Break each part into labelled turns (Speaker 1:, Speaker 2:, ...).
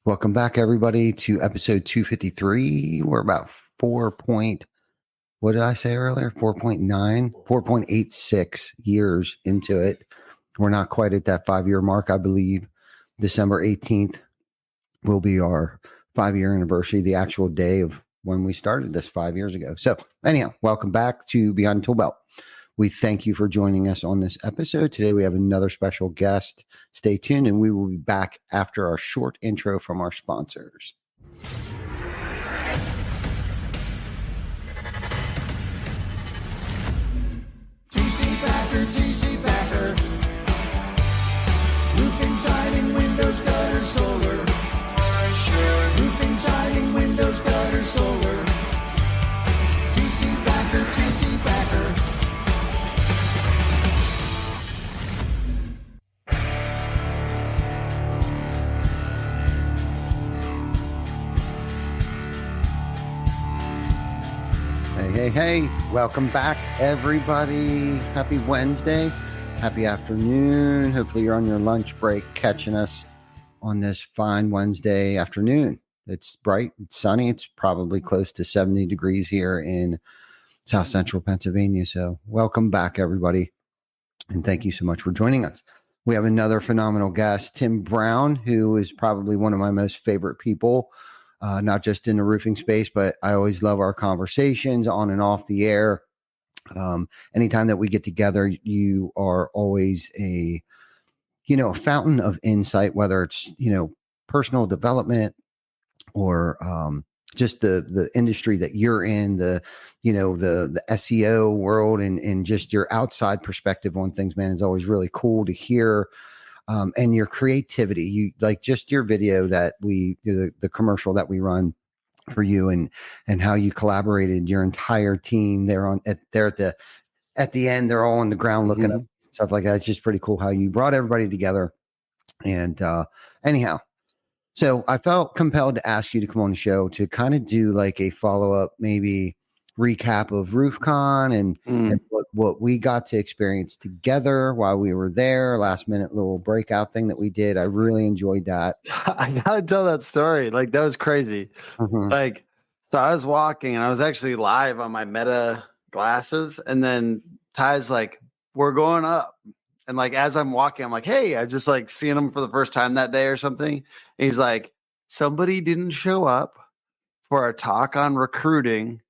Speaker 1: Welcome back, everybody, to episode 253. We're about what did I say earlier? 4.86 years into it. We're not quite at that 5-year mark, I believe. December 18th will be our 5-year anniversary, the actual day of when we started this 5 years ago. So anyhow, welcome back to Beyond Tool Belt. We thank you for joining us on this episode. Today, we have another special guest. Stay tuned, and we will be back after our short intro from our sponsors.
Speaker 2: TC Packer. Roofing, siding, windows, gutters, solar. Roofing, siding, windows, gutters, solar. TC Packer.
Speaker 1: Hey, welcome back, everybody. Happy Wednesday. Happy afternoon. Hopefully you're on your lunch break catching us on this fine Wednesday afternoon. It's bright, it's sunny. It's probably close to 70 degrees here in South Central Pennsylvania. So welcome back, everybody. And thank you so much for joining us. We have another phenomenal guest, Tim Brown, who is probably one of my most favorite people. Not just in the roofing space, but I always love our conversations on and off the air. Anytime that we get together, you are always a fountain of insight, whether it's, personal development or just the industry that you're in, the SEO world and just your outside perspective on things, man, is always really cool to hear. And your creativity, you like just your video that we do, the commercial that we run for you, and how you collaborated your entire team there at the end. They're all on the ground looking up stuff like that. It's just pretty cool how you brought everybody together. And anyhow, so I felt compelled to ask you to come on the show to kind of do like a follow-up, maybe recap of RoofCon and what we got to experience together while we were there. Last minute little breakout thing that we did. I really enjoyed that.
Speaker 3: I gotta tell that story. Like, that was crazy. Like, so I was walking and I was actually live on my Meta glasses, and then Ty's like, "We're going up." And like, as I'm walking, I'm like, "Hey," I just like seeing him for the first time that day or something. And he's like, "Somebody didn't show up for a talk on recruiting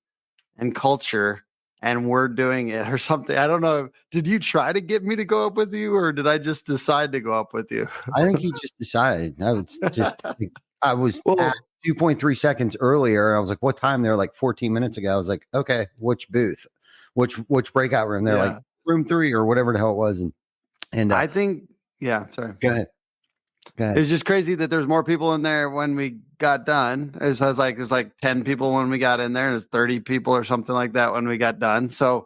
Speaker 3: and culture, and we're doing it," or something. I don't know. Did you try to get me to go up with you, or did I just decide to go up with you?
Speaker 1: I think you just decided. I was at 2.3 seconds earlier, and I was like, "What time?" They're like 14 minutes ago. I was like, "Okay, which booth, which breakout room?" They're like room 3 or whatever the hell it was, and
Speaker 3: I think, sorry.
Speaker 1: Go ahead.
Speaker 3: It's just crazy that there's more people in there when we got done. It says like there's like 10 people when we got in there, and there's 30 people or something like that when we got done. So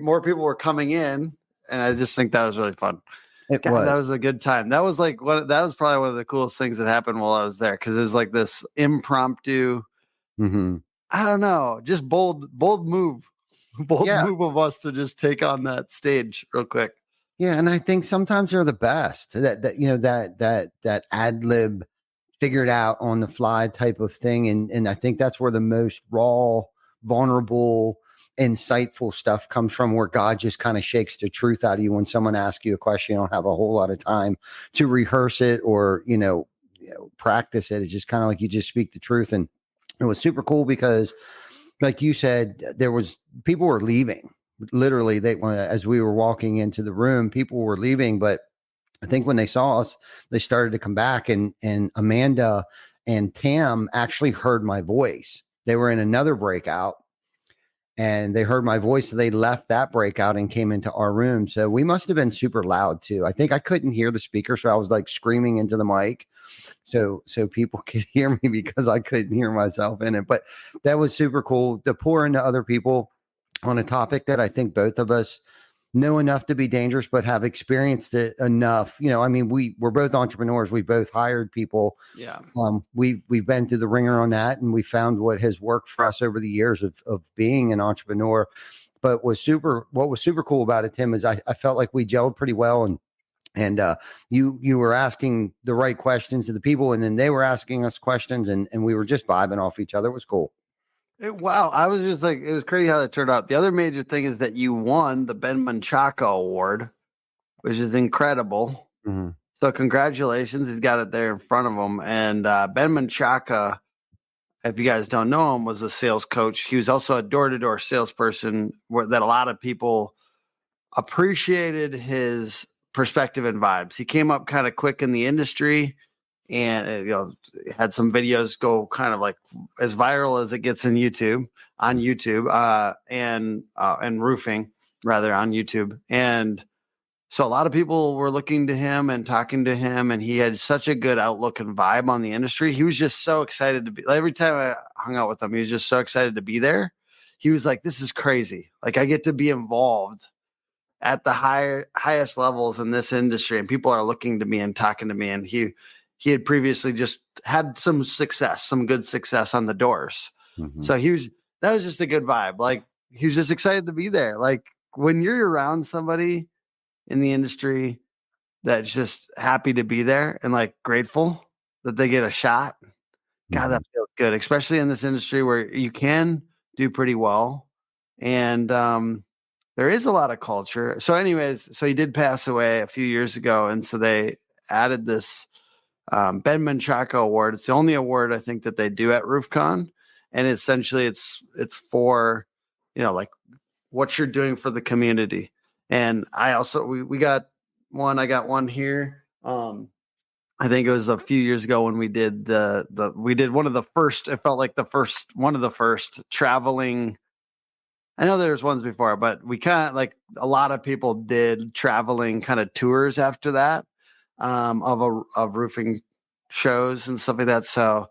Speaker 3: more people were coming in, and I just think that was really fun. That was a good time. That was like that was probably one of the coolest things that happened while I was there, because it was like this impromptu. I don't know, just bold move of us to just take on that stage real quick.
Speaker 1: Yeah, and I think sometimes they're the best. That ad lib, figured out on the fly type of thing, and I think that's where the most raw, vulnerable, insightful stuff comes from, where God just kind of shakes the truth out of you when someone asks you a question. You don't have a whole lot of time to rehearse it or practice it. It's just kind of like you just speak the truth, and it was super cool because, like you said, people were leaving. Literally, as we were walking into the room, people were leaving, but I think when they saw us, they started to come back, and Amanda and Tam actually heard my voice. They were in another breakout and they heard my voice. So they left that breakout and came into our room. So we must have been super loud too. I think I couldn't hear the speaker, so I was like screaming into the mic so people could hear me, because I couldn't hear myself in it. But that was super cool to pour into other people on a topic that I think both of us know enough to be dangerous, but have experienced it enough. We're both entrepreneurs. We both hired people.
Speaker 3: Yeah.
Speaker 1: We've been through the ringer on that, and we found what has worked for us over the years of being an entrepreneur. But what was super cool about it, Tim, is I felt like we gelled pretty well, and And you were asking the right questions to the people, and then they were asking us questions, and we were just vibing off each other. It was cool.
Speaker 3: Wow. I was just like, it was crazy how that turned out. The other major thing is that you won the Ben Menchaca Award, which is incredible.
Speaker 1: Mm-hmm.
Speaker 3: So congratulations. He's got it there in front of him. And Ben Menchaca, if you guys don't know him, was a sales coach. He was also a door-to-door salesperson that a lot of people appreciated his perspective and vibes. He came up kind of quick in the industry, and had some videos go kind of like as viral as it gets on YouTube, and roofing rather on YouTube. And so a lot of people were looking to him and talking to him, and he had such a good outlook and vibe on the industry. He was just so excited to be, like, every time I hung out with him, he was just so excited to be there. He was like, this is crazy. Like, I get to be involved at the highest levels in this industry, and people are looking to me and talking to me. And he had previously just had some good success on the doors.
Speaker 1: Mm-hmm.
Speaker 3: So that was just a good vibe. Like, he was just excited to be there. Like, when you're around somebody in the industry that's just happy to be there and like grateful that they get a shot, God, that feels good, especially in this industry where you can do pretty well. And there is a lot of culture. So anyways, so he did pass away a few years ago. And so they added this Ben Menchaca Award. It's the only award I think that they do at RoofCon. And essentially it's for, like what you're doing for the community. And I also, we got one, I got one here. I think it was a few years ago when we did we did one of the first, it felt like one of the first traveling. I know there's ones before, but we kind of, like, a lot of people did traveling kind of tours after that, of roofing shows and stuff like that. So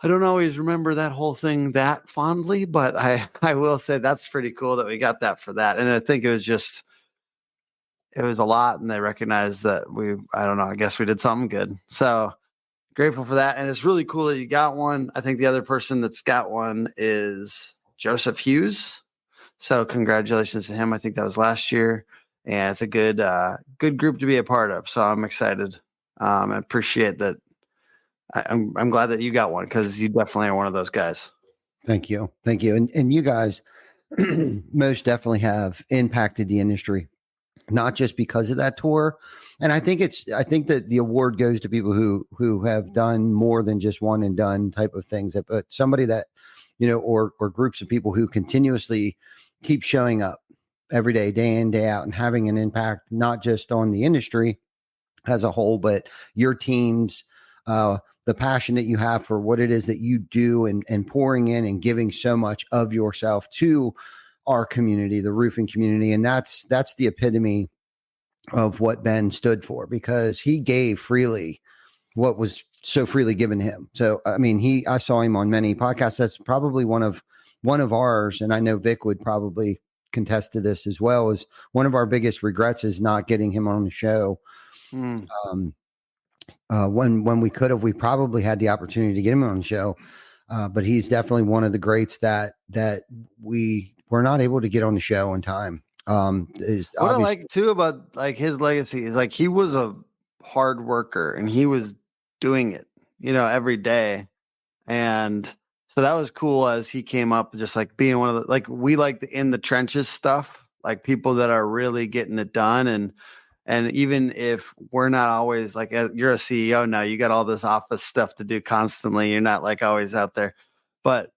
Speaker 3: I don't always remember that whole thing that fondly, but I will say that's pretty cool that we got that for that. And I think it was a lot, and they recognized that I don't know, I guess we did something good. So grateful for that. And it's really cool that you got one. I think the other person that's got one is Joseph Hughes. So congratulations to him. I think that was last year, and it's a good group to be a part of. So I'm excited. I appreciate that. I'm glad that you got one, because you definitely are one of those guys.
Speaker 1: Thank you. And you guys most definitely have impacted the industry, not just because of that tour. And I think that the award goes to people who have done more than just one and done type of things, but somebody that, or groups of people who continuously keep showing up every day, day in, day out, and having an impact, not just on the industry as a whole, but your teams, the passion that you have for what it is that you do, and pouring in and giving so much of yourself to our community, the roofing community. And that's the epitome of what Ben stood for, because he gave freely what was so freely given to him. So, I mean, I saw him on many podcasts. That's probably one of ours. And I know Vic would probably contest to this as well, is one of our biggest regrets is not getting him on the show. When we could have, we probably had the opportunity to get him on the show. But he's definitely one of the greats that we were not able to get on the show in time. What
Speaker 3: I like too about, like, his legacy is, like, he was a hard worker, and he was doing it, every day. And so that was cool as he came up, just like being one of the, like, we like the in the trenches stuff, like people that are really getting it done. And even if we're not always, like, you're a CEO now, you got all this office stuff to do constantly. You're not, like, always out there, but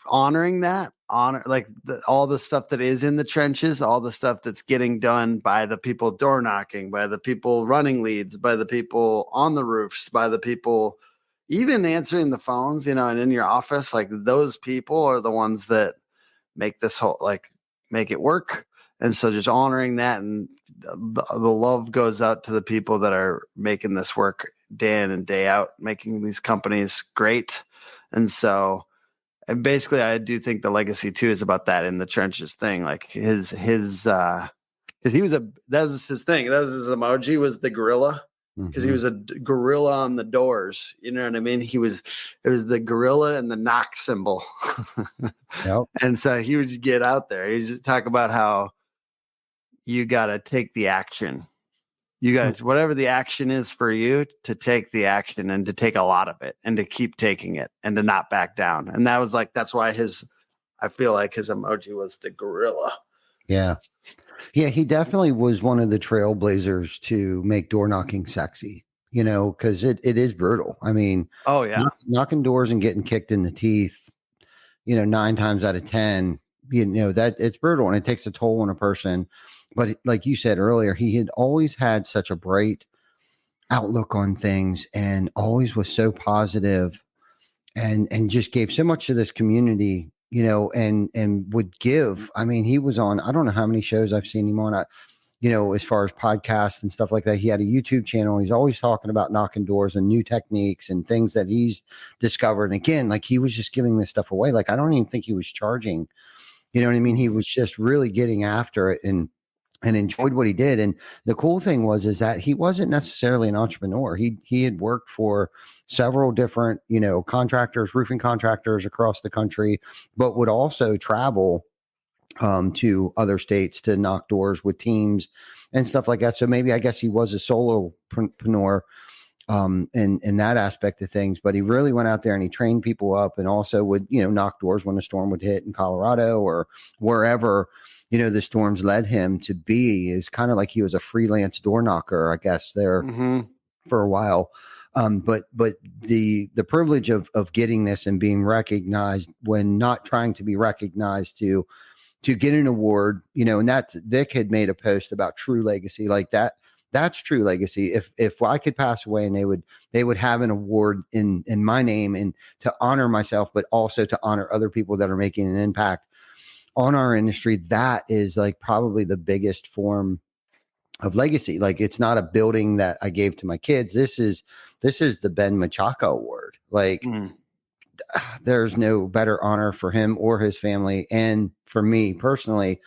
Speaker 3: honoring that, all the stuff that is in the trenches, all the stuff that's getting done by the people door knocking, by the people running leads, by the people on the roofs, by the people even answering the phones, and in your office, like, those people are the ones that make this whole, like, make it work. And so just honoring that, and the love goes out to the people that are making this work day in and day out, making these companies great. And so, and basically, I do think the legacy too is about that in the trenches thing. Like his because that was his thing. That was his emoji, was the gorilla, because he was a gorilla on the doors. You know what I mean? It was the gorilla and the knock symbol.
Speaker 1: Yep.
Speaker 3: And so he would get out there. He'd talk about how, you got to take the action. You got to, whatever the action is for you, to take the action and to take a lot of it and to keep taking it and to not back down. And that was like, that's why I feel like his emoji was the gorilla.
Speaker 1: Yeah. Yeah. He definitely was one of the trailblazers to make door knocking sexy, because it is brutal. I mean,
Speaker 3: oh yeah,
Speaker 1: knocking doors and getting kicked in the teeth, 9 times out of 10, that it's brutal and it takes a toll on a person. But like you said earlier, he had always had such a bright outlook on things and always was so positive and just gave so much to this community, and would give. I mean, he was on, I don't know how many shows I've seen him on, as far as podcasts and stuff like that. He had a YouTube channel. He's always talking about knocking doors and new techniques and things that he's discovered. And again, like he was just giving this stuff away. Like, I don't even think he was charging, you know what I mean? He was just really getting after it and enjoyed what he did. And the cool thing is that he wasn't necessarily an entrepreneur. He had worked for several different, contractors, roofing contractors across the country, but would also travel to other states to knock doors with teams and stuff like that. So maybe, I guess he was a solopreneur in that aspect of things, but he really went out there and he trained people up and also would, knock doors when a storm would hit in Colorado or wherever, the storms led him to be. Is kind of like he was a freelance door knocker, I guess, there for a while. But the privilege of getting this and being recognized when not trying to be recognized to get an award, and that's, Vic had made a post about true legacy, like that's true legacy. If I could pass away and they would have an award in my name and to honor myself, but also to honor other people that are making an impact on our industry, that is like probably the biggest form of legacy. Like, it's not a building that I gave to my kids. This is the Ben Machaca Award. Like, there's no better honor for him or his family and for me personally.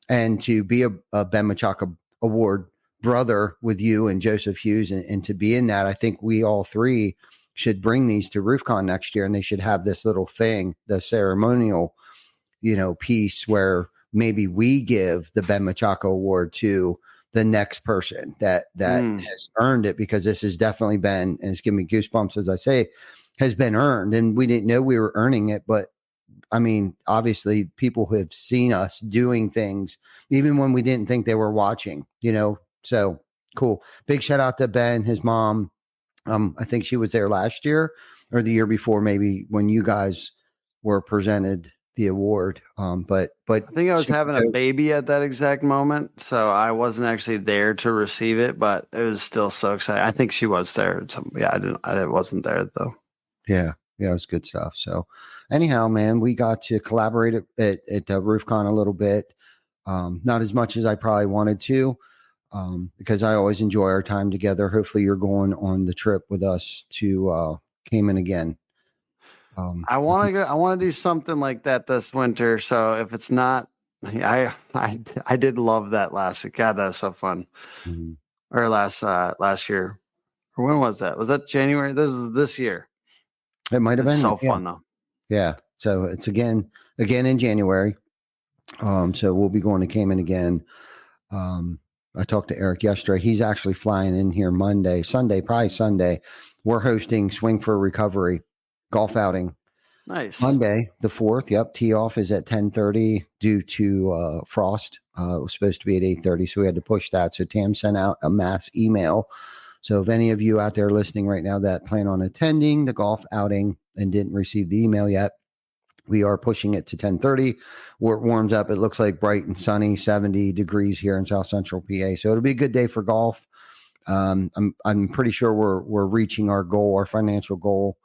Speaker 1: And to be a Ben Machaca Award brother with you and Joseph Hughes and to be in that, I think we all three should bring these to RoofCon next year, and they should have this little thing, the ceremonial, piece where maybe we give the Ben Machaca Award to the next person that has earned it, because this has definitely been, and it's giving me goosebumps as I say, has been earned. And we didn't know we were earning it, but I mean, obviously people who have seen us doing things, even when we didn't think they were watching, so cool. Big shout out to Ben, his mom. I think she was there last year or the year before, maybe, when you guys were presented the award. But I
Speaker 3: think I was having a baby at that exact moment, so I wasn't actually there to receive it, but it was still so exciting. I think she was there. I wasn't there though.
Speaker 1: Yeah, it was good stuff. So anyhow, man, we got to collaborate at RoofCon a little bit. Not as much as I probably wanted to, because I always enjoy our time together. Hopefully you're going on the trip with us to Cayman again.
Speaker 3: I want to go. I want to do something like that this winter. So if it's not, I did love that last week. God, that was so fun. Mm-hmm. Or last year, or when was that? Was that January? This year.
Speaker 1: It might have been
Speaker 3: so fun though.
Speaker 1: Yeah. So it's again in January. So we'll be going to Cayman again. I talked to Eric yesterday. He's actually flying in here probably Sunday. We're hosting Swing for Recovery golf outing.
Speaker 3: Nice.
Speaker 1: Monday, the 4th. Yep. Tee off is at 10:30 due to frost. It was supposed to be at 8:30, so we had to push that. So Tam sent out a mass email. So if any of you out there listening right now that plan on attending the golf outing and didn't receive the email yet, we are pushing it to 10:30 where it warms up. It looks like bright and sunny, 70 degrees here in South Central PA. So it'll be a good day for golf. I'm pretty sure we're reaching our goal, our financial goal.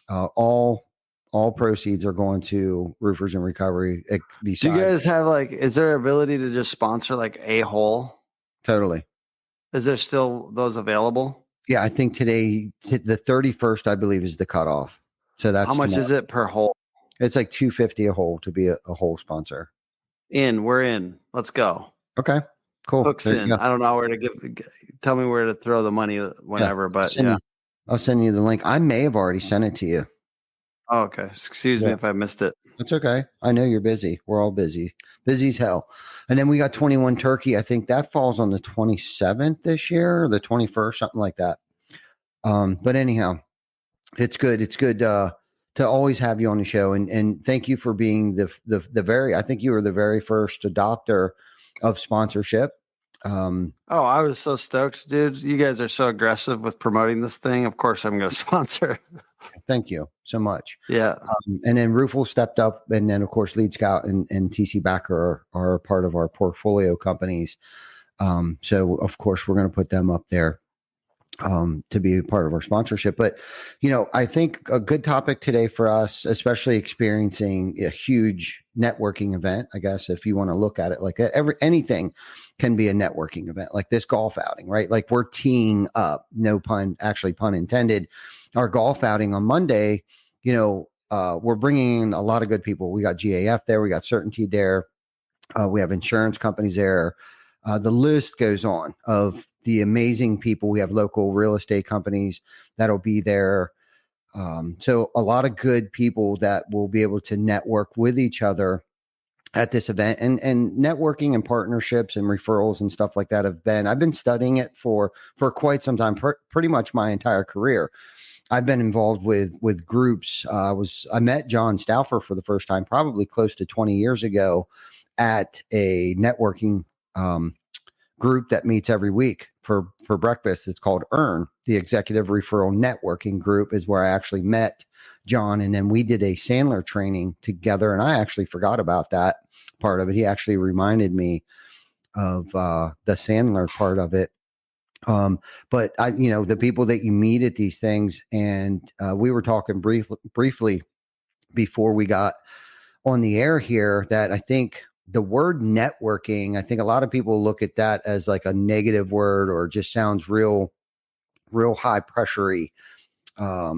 Speaker 1: All proceeds are going to Roofers in Recovery.
Speaker 3: Do you guys have is there ability to just sponsor a hole?
Speaker 1: Totally.
Speaker 3: Is there still those available?
Speaker 1: Yeah, I think today, the 31st, I believe, is the cutoff. So that's
Speaker 3: how much is it per hole?
Speaker 1: It's like $250 a hole to be a hole sponsor.
Speaker 3: We're in. Let's go.
Speaker 1: Okay, cool.
Speaker 3: Hooks in. I don't know where to tell me where to throw the money whenever, but yeah.
Speaker 1: I'll send you the link. I may have already sent it to you.
Speaker 3: Oh, okay. Excuse me
Speaker 1: Yeah.
Speaker 3: if I missed it.
Speaker 1: That's okay. I know you're busy. We're all busy. Busy as hell. And then we got 21 Turkey. I think that falls on the 27th this year, or the 21st, something like that. But anyhow, it's good. It's good to always have you on the show. And thank you for being the very, I think you were the very first adopter of sponsorship.
Speaker 3: Oh, I was so stoked, dude. You guys are so aggressive with promoting this thing. Of course, I'm going to sponsor.
Speaker 1: Thank you so much.
Speaker 3: Yeah.
Speaker 1: And then Rufel stepped up, and then of course Lead Scout and TC Backer are part of our portfolio companies. So of course we're going to put them up there to be a part of our sponsorship. But I think a good topic today for us, especially experiencing a huge networking event, I guess if you want to look at it like that, anything can be a networking event, like this golf outing, right? Like we're teeing up, no pun, actually pun intended, our golf outing on Monday. We're bringing in a lot of good people. We got GAF there, we got Certainty there, we have insurance companies there. The list goes on of the amazing people. We have local real estate companies that'll be there. So a lot of good people that will be able to network with each other at this event, and networking and partnerships and referrals and stuff like that I've been studying it for quite some time, pretty much my entire career. I've been involved with groups. I met John Stauffer for the first time, probably close to 20 years ago, at a networking group that meets every week for breakfast. It's called EARN, the Executive Referral Networking Group, is where I actually met John. And then we did a Sandler training together. And I actually forgot about that part of it. He actually reminded me of the Sandler part of it. But the people that you meet at these things, and we were talking briefly before we got on the air here, that I think the word networking, I think a lot of people look at that as like a negative word, or just sounds real high pressury. I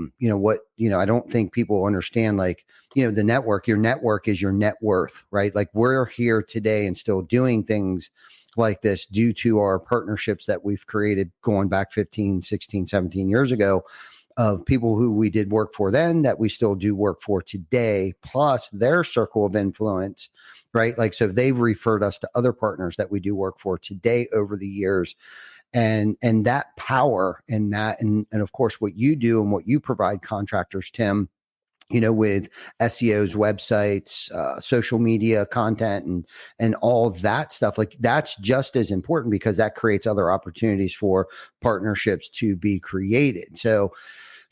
Speaker 1: don't think people understand, like, the network, your network is your net worth, right? Like we're here today and still doing things like this due to our partnerships that we've created going back 15, 16, 17 years ago, of people who we did work for then that we still do work for today, plus their circle of influence, right? Like, so they've referred us to other partners that we do work for today over the years. And that power and that, and of course, what you do and what you provide contractors, Tim, with SEOs, websites, social media content, and all that stuff, like that's just as important, because that creates other opportunities for partnerships to be created. So,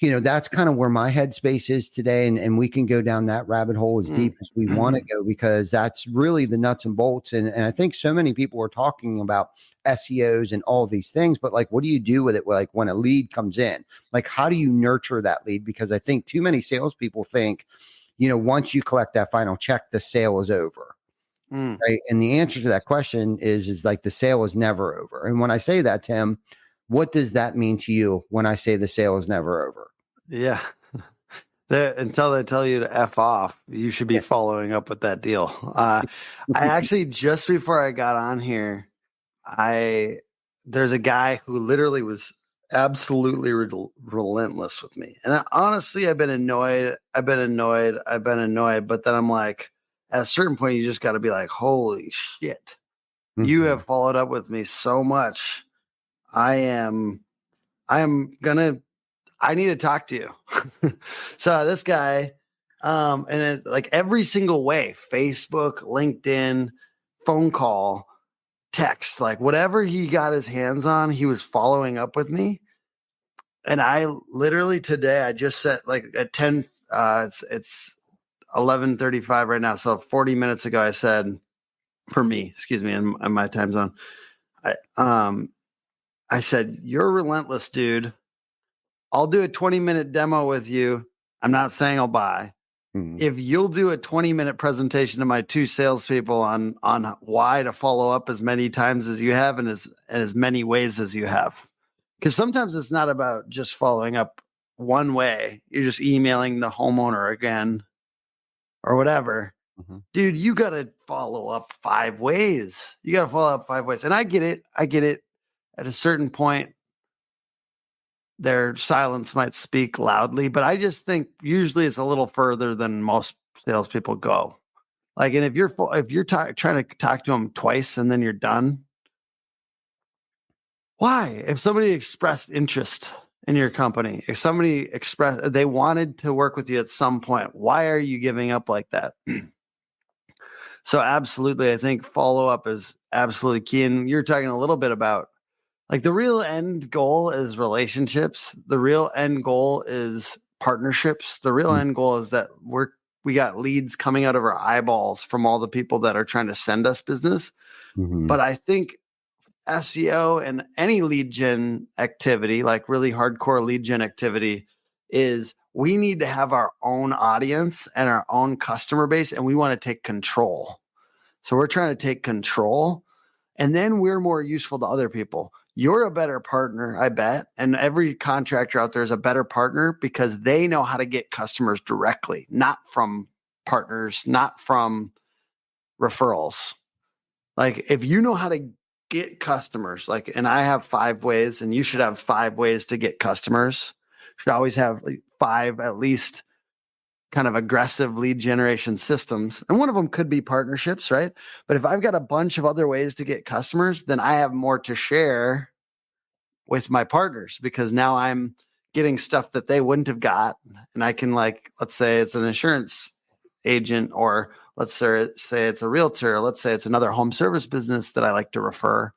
Speaker 1: that's kind of where my headspace is today. And we can go down that rabbit hole as deep as we want to go, because that's really the nuts and bolts. And I think so many people are talking about SEOs and all these things, but like, what do you do with it? Like when a lead comes in, like, how do you nurture that lead? Because I think too many salespeople think, once you collect that final check, the sale is over. Right. And the answer to that question is like, the sale is never over. And when I say that, Tim, what does that mean to you when I say the sale is never over?
Speaker 3: Yeah. Until they tell you to F off, you should be following up with that deal. I actually, just before I got on here, there's a guy who literally was absolutely relentless with me. And honestly, I've been annoyed. But then I'm like, at a certain point, you just got to be like, holy shit, you have followed up with me so much. I need to talk to you. So this guy, and it, like every single way, Facebook, LinkedIn, phone call, text, like whatever he got his hands on, he was following up with me. And I literally today, I just set like at 10, it's 11:35 right now. So 40 minutes ago, I said, for me, excuse me, in my time zone, I said, you're relentless, dude. I'll do a 20-minute demo with you. I'm not saying I'll buy. If you'll do a 20-minute presentation to my two salespeople on why to follow up as many times as you have, and as many ways as you have. Because sometimes it's not about just following up one way. You're just emailing the homeowner again or whatever. Dude, you got to follow up 5 ways. And I get it. At a certain point, their silence might speak loudly, but I just think usually it's a little further than most salespeople go. Like, and if you're trying to talk to them twice and then you're done, why? If somebody expressed interest in your company, if somebody expressed they wanted to work with you at some point, why are you giving up like that? So absolutely, I think follow up is absolutely key. And you're talking a little bit about like the real end goal is relationships. The real end goal is partnerships. The real end goal is that we got leads coming out of our eyeballs from all the people that are trying to send us business. But I think SEO and any lead gen activity, like really hardcore lead gen activity, is we need to have our own audience and our own customer base, and we want to take control. So we're trying to take control, and then we're more useful to other people. You're a better partner, I bet. And every contractor out there is a better partner because they know how to get customers directly, not from partners, not from referrals. Like if you know how to get customers, like, and I have 5 ways, and you should have 5 ways to get customers. You should always have like 5 at least kind of aggressive lead generation systems. And one of them could be partnerships, right? But if I've got a bunch of other ways to get customers, then I have more to share with my partners because now I'm getting stuff that they wouldn't have got. And I can, like, let's say it's an insurance agent, or let's say it's a realtor. Let's say it's another home service business that I like to refer.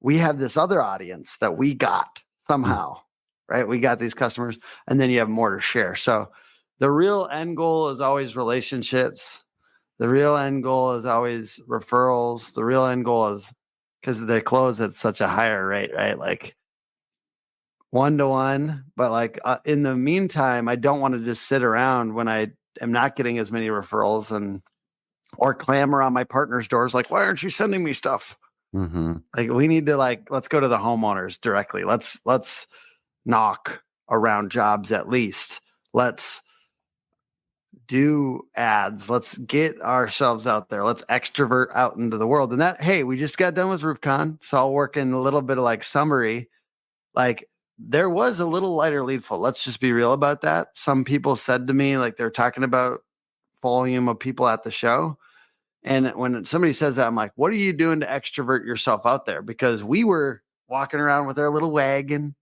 Speaker 3: We have this other audience that we got somehow, right? We got these customers, and then you have more to share. So the real end goal is always relationships. The real end goal is always referrals. The real end goal is, because they close at such a higher rate, right? Like 1-to-1. But like in the meantime, I don't want to just sit around when I am not getting as many referrals or clamor on my partner's doors. Like, why aren't you sending me stuff? Like we need to let's go to the homeowners directly. Let's knock around jobs at least. Let's do ads. Let's get ourselves out there. Let's extrovert out into the world. And that, hey, we just got done with RoofCon. So I'll work in a little bit of like summary. Like there was a little lighter lead flow. Let's just be real about that. Some people said to me, like they're talking about volume of people at the show. And when somebody says that, I'm like, what are you doing to extrovert yourself out there? Because we were walking around with our little wagon,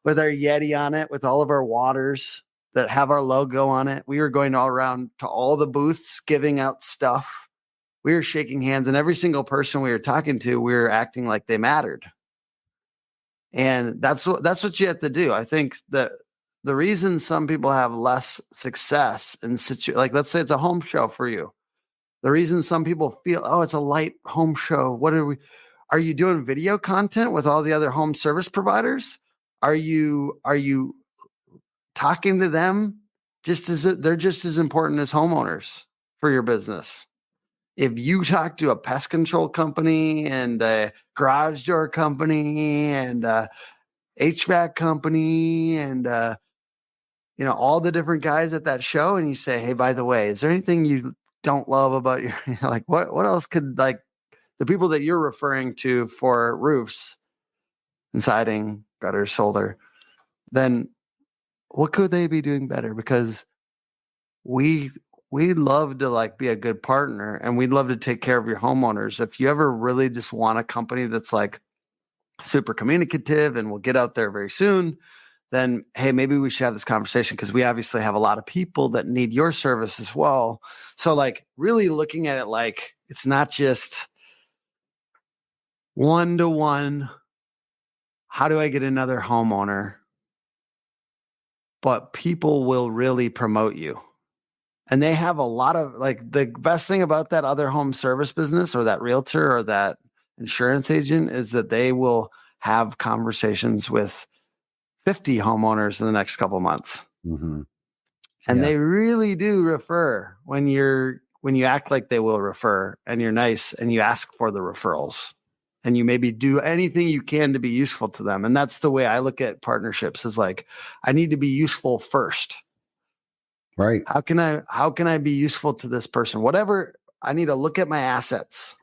Speaker 3: with our Yeti on it, with all of our waters that have our logo on it. We were going all around to all the booths, giving out stuff. We were shaking hands, and every single person we were talking to, we were acting like they mattered. And that's what you have to do. I think that the reason some people have less success in like, let's say it's a home show for you. The reason some people feel, oh, it's a light home show. Are you doing video content with all the other home service providers? Are you talking to them they're just as important as homeowners for your business? If you talk to a pest control company and a garage door company and a HVAC company and all the different guys at that show, and you say, hey, by the way, is there anything you don't love about your like what else could, like, the people that you're referring to for roofs and siding, gutters, solar, then what could they be doing better? Because we'd love to like be a good partner, and we'd love to take care of your homeowners. If you ever really just want a company that's like super communicative and will get out there very soon, then hey, maybe we should have this conversation, because we obviously have a lot of people that need your service as well. So like really looking at it like it's not just 1-to-1. How do I get another homeowner? But people will really promote you. And they have a lot of, like, the best thing about that other home service business or that realtor or that insurance agent is that they will have conversations with 50 homeowners in the next couple of months. And they really do refer when you act like they will refer, and you're nice and you ask for the referrals, and you maybe do anything you can to be useful to them. And that's the way I look at partnerships, is like, I need to be useful first.
Speaker 1: Right.
Speaker 3: How can I be useful to this person? Whatever, I need to look at my assets.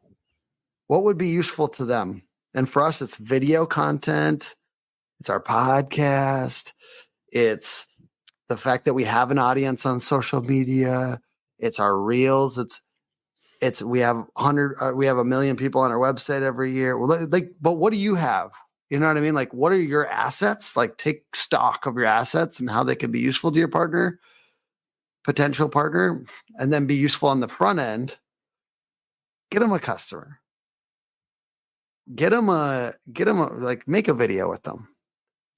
Speaker 3: What would be useful to them? And for us, it's video content. It's our podcast. It's the fact that we have an audience on social media. It's our reels. We have 1 million people on our website every year. Well, but what do you have? You know what I mean? Like, what are your assets? Like, take stock of your assets and how they can be useful to your potential partner, and then be useful on the front end. Get them a customer. Get them like, make a video with them.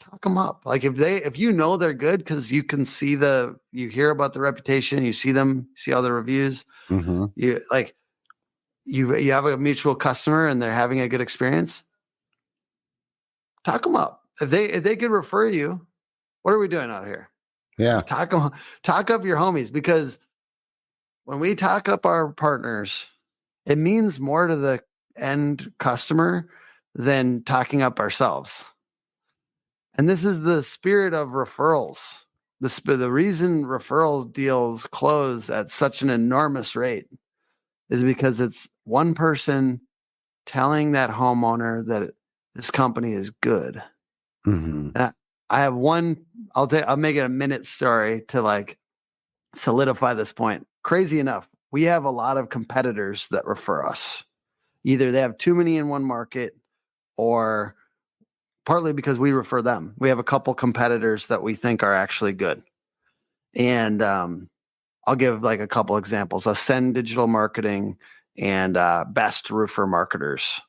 Speaker 3: Talk them up. Like, if you know they're good, because you can see you hear about the reputation, you see all the reviews.
Speaker 1: Mm-hmm.
Speaker 3: You have a mutual customer and they're having a good experience. Talk them up. If they could refer you, what are we doing out here?
Speaker 1: Yeah.
Speaker 3: Talk up your homies, because when we talk up our partners, it means more to the end customer than talking up ourselves. And this is the spirit of referrals. The reason referral deals close at such an enormous rate is because it's one person telling that homeowner that this company is good.
Speaker 1: Mm-hmm.
Speaker 3: And I have one, I'll make it a minute story to like solidify this point. Crazy enough, we have a lot of competitors that refer us. Either they have too many in one market, or partly because we refer them. We have a couple competitors that we think are actually good. And I'll give like a couple examples. Ascend Digital Marketing and Best Roofer Marketers.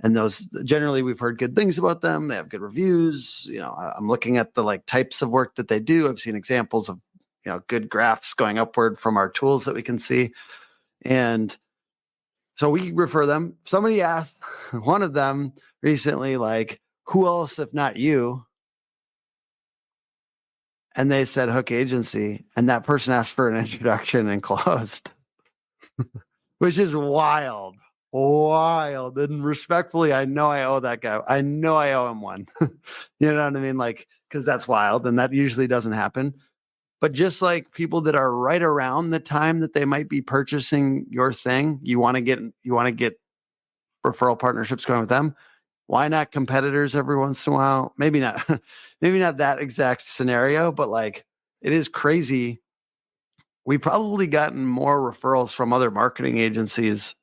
Speaker 3: And those, generally, we've heard good things about them. They have good reviews. You know, I'm looking at the like types of work that they do. I've seen examples of, you know, good graphs going upward from our tools that we can see. And so we refer them. Somebody asked one of them recently, like, who else if not you? And they said Hook Agency. And that person asked for an introduction and closed, which is wild. And respectfully, I know I owe that guy. I know I owe him one. You know what I mean? Like, because that's wild. And that usually doesn't happen. But just like people that are right around the time that they might be purchasing your thing, you want to get referral partnerships going with them. Why not competitors every once in a while? Maybe not that exact scenario, but like, it is crazy. We've probably gotten more referrals from other marketing agencies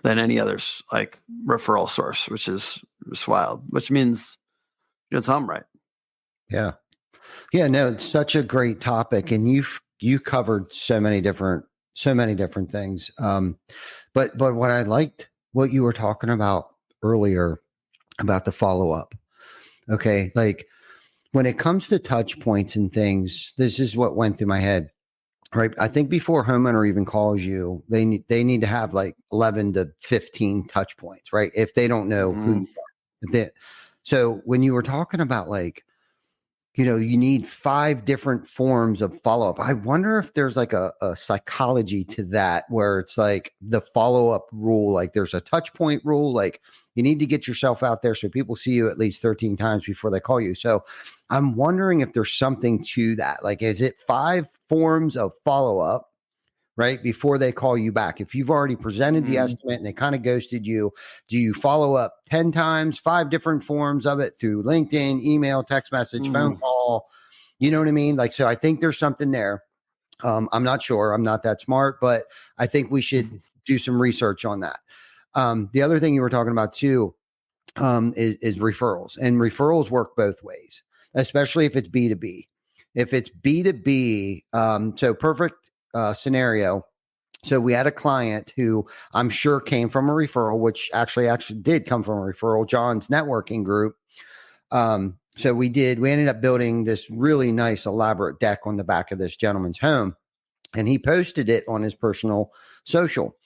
Speaker 3: than any other like referral source, which is wild, which means you're doing something right.
Speaker 1: Yeah. Yeah, no, it's such a great topic, and you covered so many different things. But what I liked what you were talking about earlier about the follow-up. Okay. Like, when it comes to touch points and things, this is what went through my head, right? I think before homeowner even calls you, they need to have like 11 to 15 touch points, right? If they don't know who you are. So when you were talking about like, you know, you need 5 different forms of follow-up. I wonder if there's like a psychology to that, where it's like the follow-up rule, like there's a touch point rule, like you need to get yourself out there so people see you at least 13 times before they call you. So I'm wondering if there's something to that. Like, is it 5 forms of follow-up, right, before they call you back? If you've already presented the estimate and they kind of ghosted you, do you follow up 10 times, 5 different forms of it through LinkedIn, email, text message, phone call? You know what I mean? Like, so I think there's something there. I'm not sure. I'm not that smart, but I think we should do some research on that. The other thing you were talking about too is referrals, and referrals work both ways, especially if it's B2B. If it's B2B, so perfect scenario. So we had a client who I'm sure came from a referral, which actually did come from a referral, John's networking group. So we ended up building this really nice elaborate deck on the back of this gentleman's home, and he posted it on his personal social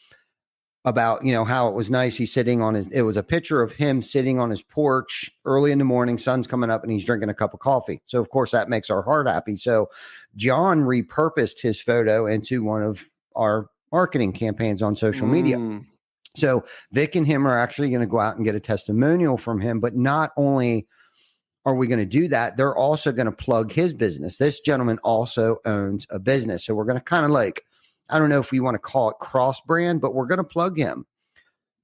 Speaker 1: about, you know, how it was nice. He's sitting on it was a picture of him sitting on his porch early in the morning, sun's coming up, and he's drinking a cup of coffee. So of course that makes our heart happy. So John repurposed his photo into one of our marketing campaigns on social media. So Vic and him are actually going to go out and get a testimonial from him. But not only are we going to do that, they're also going to plug his business. This gentleman also owns a business. So we're going to kind of like, I don't know if we want to call it cross brand, but we're going to plug him.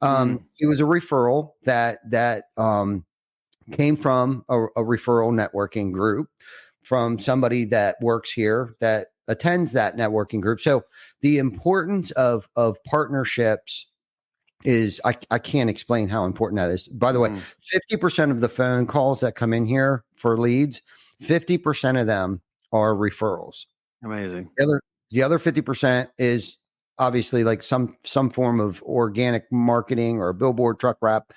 Speaker 1: It was a referral that came from a referral networking group from somebody that works here that attends that networking group. So the importance of partnerships is I can't explain how important that is. By the way, 50% of the phone calls that come in here for leads, 50% of them are referrals.
Speaker 3: Amazing.
Speaker 1: The other 50% is obviously like some form of organic marketing or a billboard, truck wrap,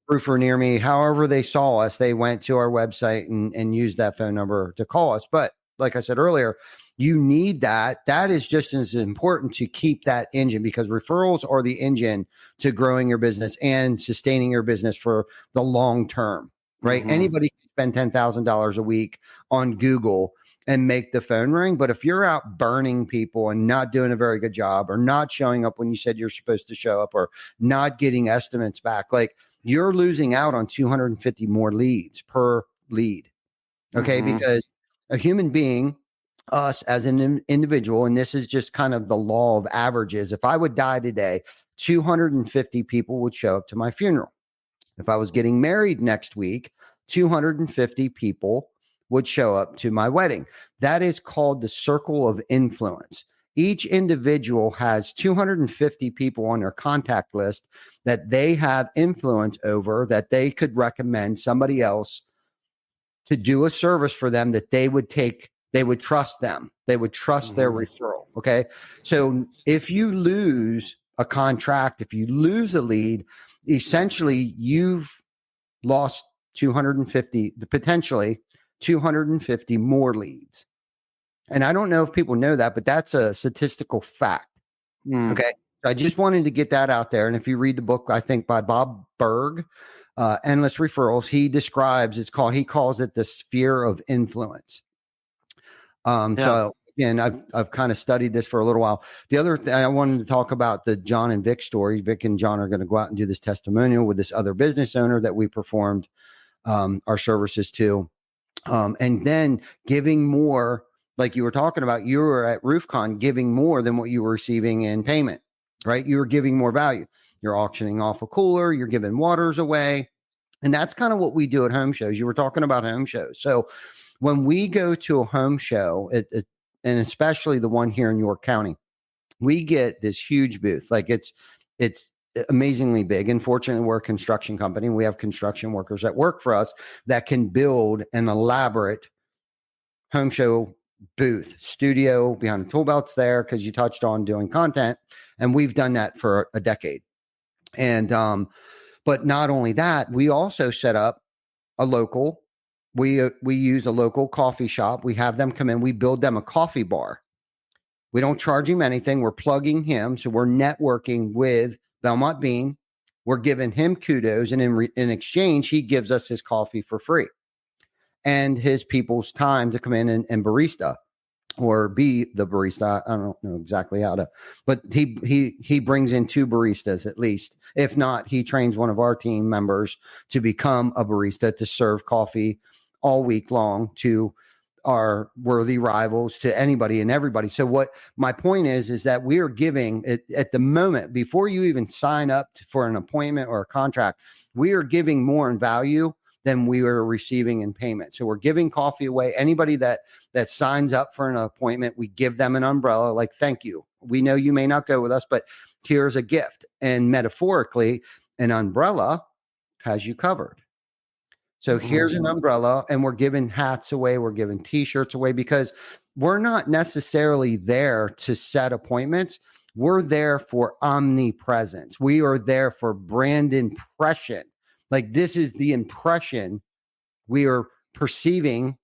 Speaker 1: roofer near me. However they saw us, they went to our website and used that phone number to call us. But like I said earlier, you need that. That is just as important to keep that engine, because referrals are the engine to growing your business and sustaining your business for the long term, right? Anybody can spend $10,000 a week on Google and make the phone ring. But if you're out burning people and not doing a very good job, or not showing up when you said you're supposed to show up, or not getting estimates back, like, you're losing out on 250 more leads per lead. Okay. Because a human being, us as an individual, and this is just kind of the law of averages. If I would die today, 250 people would show up to my funeral. If I was getting married next week, 250 people would show up to my wedding. That is called the circle of influence. Each individual has 250 people on their contact list that they have influence over, that they could recommend somebody else to do a service for them, that they would trust them. They would trust their referral. Okay. So if you lose a contract, if you lose a lead, essentially you've lost 250, potentially 250 more leads. And I don't know if people know that, but that's a statistical fact. Okay. So I just wanted to get that out there. And if you read the book, I think by Bob Berg, Endless Referrals, he calls it the sphere of influence. So again, I've kind of studied this for a little while. The other thing I wanted to talk about, the John and Vic story. Vic and John are going to go out and do this testimonial with this other business owner that we performed our services to. And then giving more, like you were talking about, you were at RoofCon giving more than what you were receiving in payment, right? You were giving more value. You're auctioning off a cooler, you're giving waters away. And that's kind of what we do at home shows. You were talking about home shows. So when we go to a home show, and especially the one here in York County, we get this huge booth. Like it's amazingly big. And fortunately, we're a construction company. And we have construction workers that work for us that can build an elaborate home show booth, studio behind the tool belts there, because you touched on doing content. And we've done that for a decade. And but not only that, we also set up a local, we use a local coffee shop. We have them come in, we build them a coffee bar. We don't charge him anything. We're plugging him. So we're networking with Belmont Bean. We're giving him kudos. And in exchange, he gives us his coffee for free and his people's time to come in and barista, or be the barista. I don't know exactly how to, but he brings in 2 baristas at least. If not, he trains one of our team members to become a barista to serve coffee all week long to our worthy rivals, to anybody and everybody. So what my point is that we are giving at the moment, before you even sign up for an appointment or a contract, we are giving more in value than we were receiving in payment. So we're giving coffee away. Anybody that signs up for an appointment, we give them an umbrella, like, thank you. We know you may not go with us, but here's a gift. And metaphorically, an umbrella has you covered. So here's an umbrella, and we're giving hats away. We're giving t-shirts away, because we're not necessarily there to set appointments. We're there for omnipresence. We are there for brand impression. Like, this is the impression we are perceiving.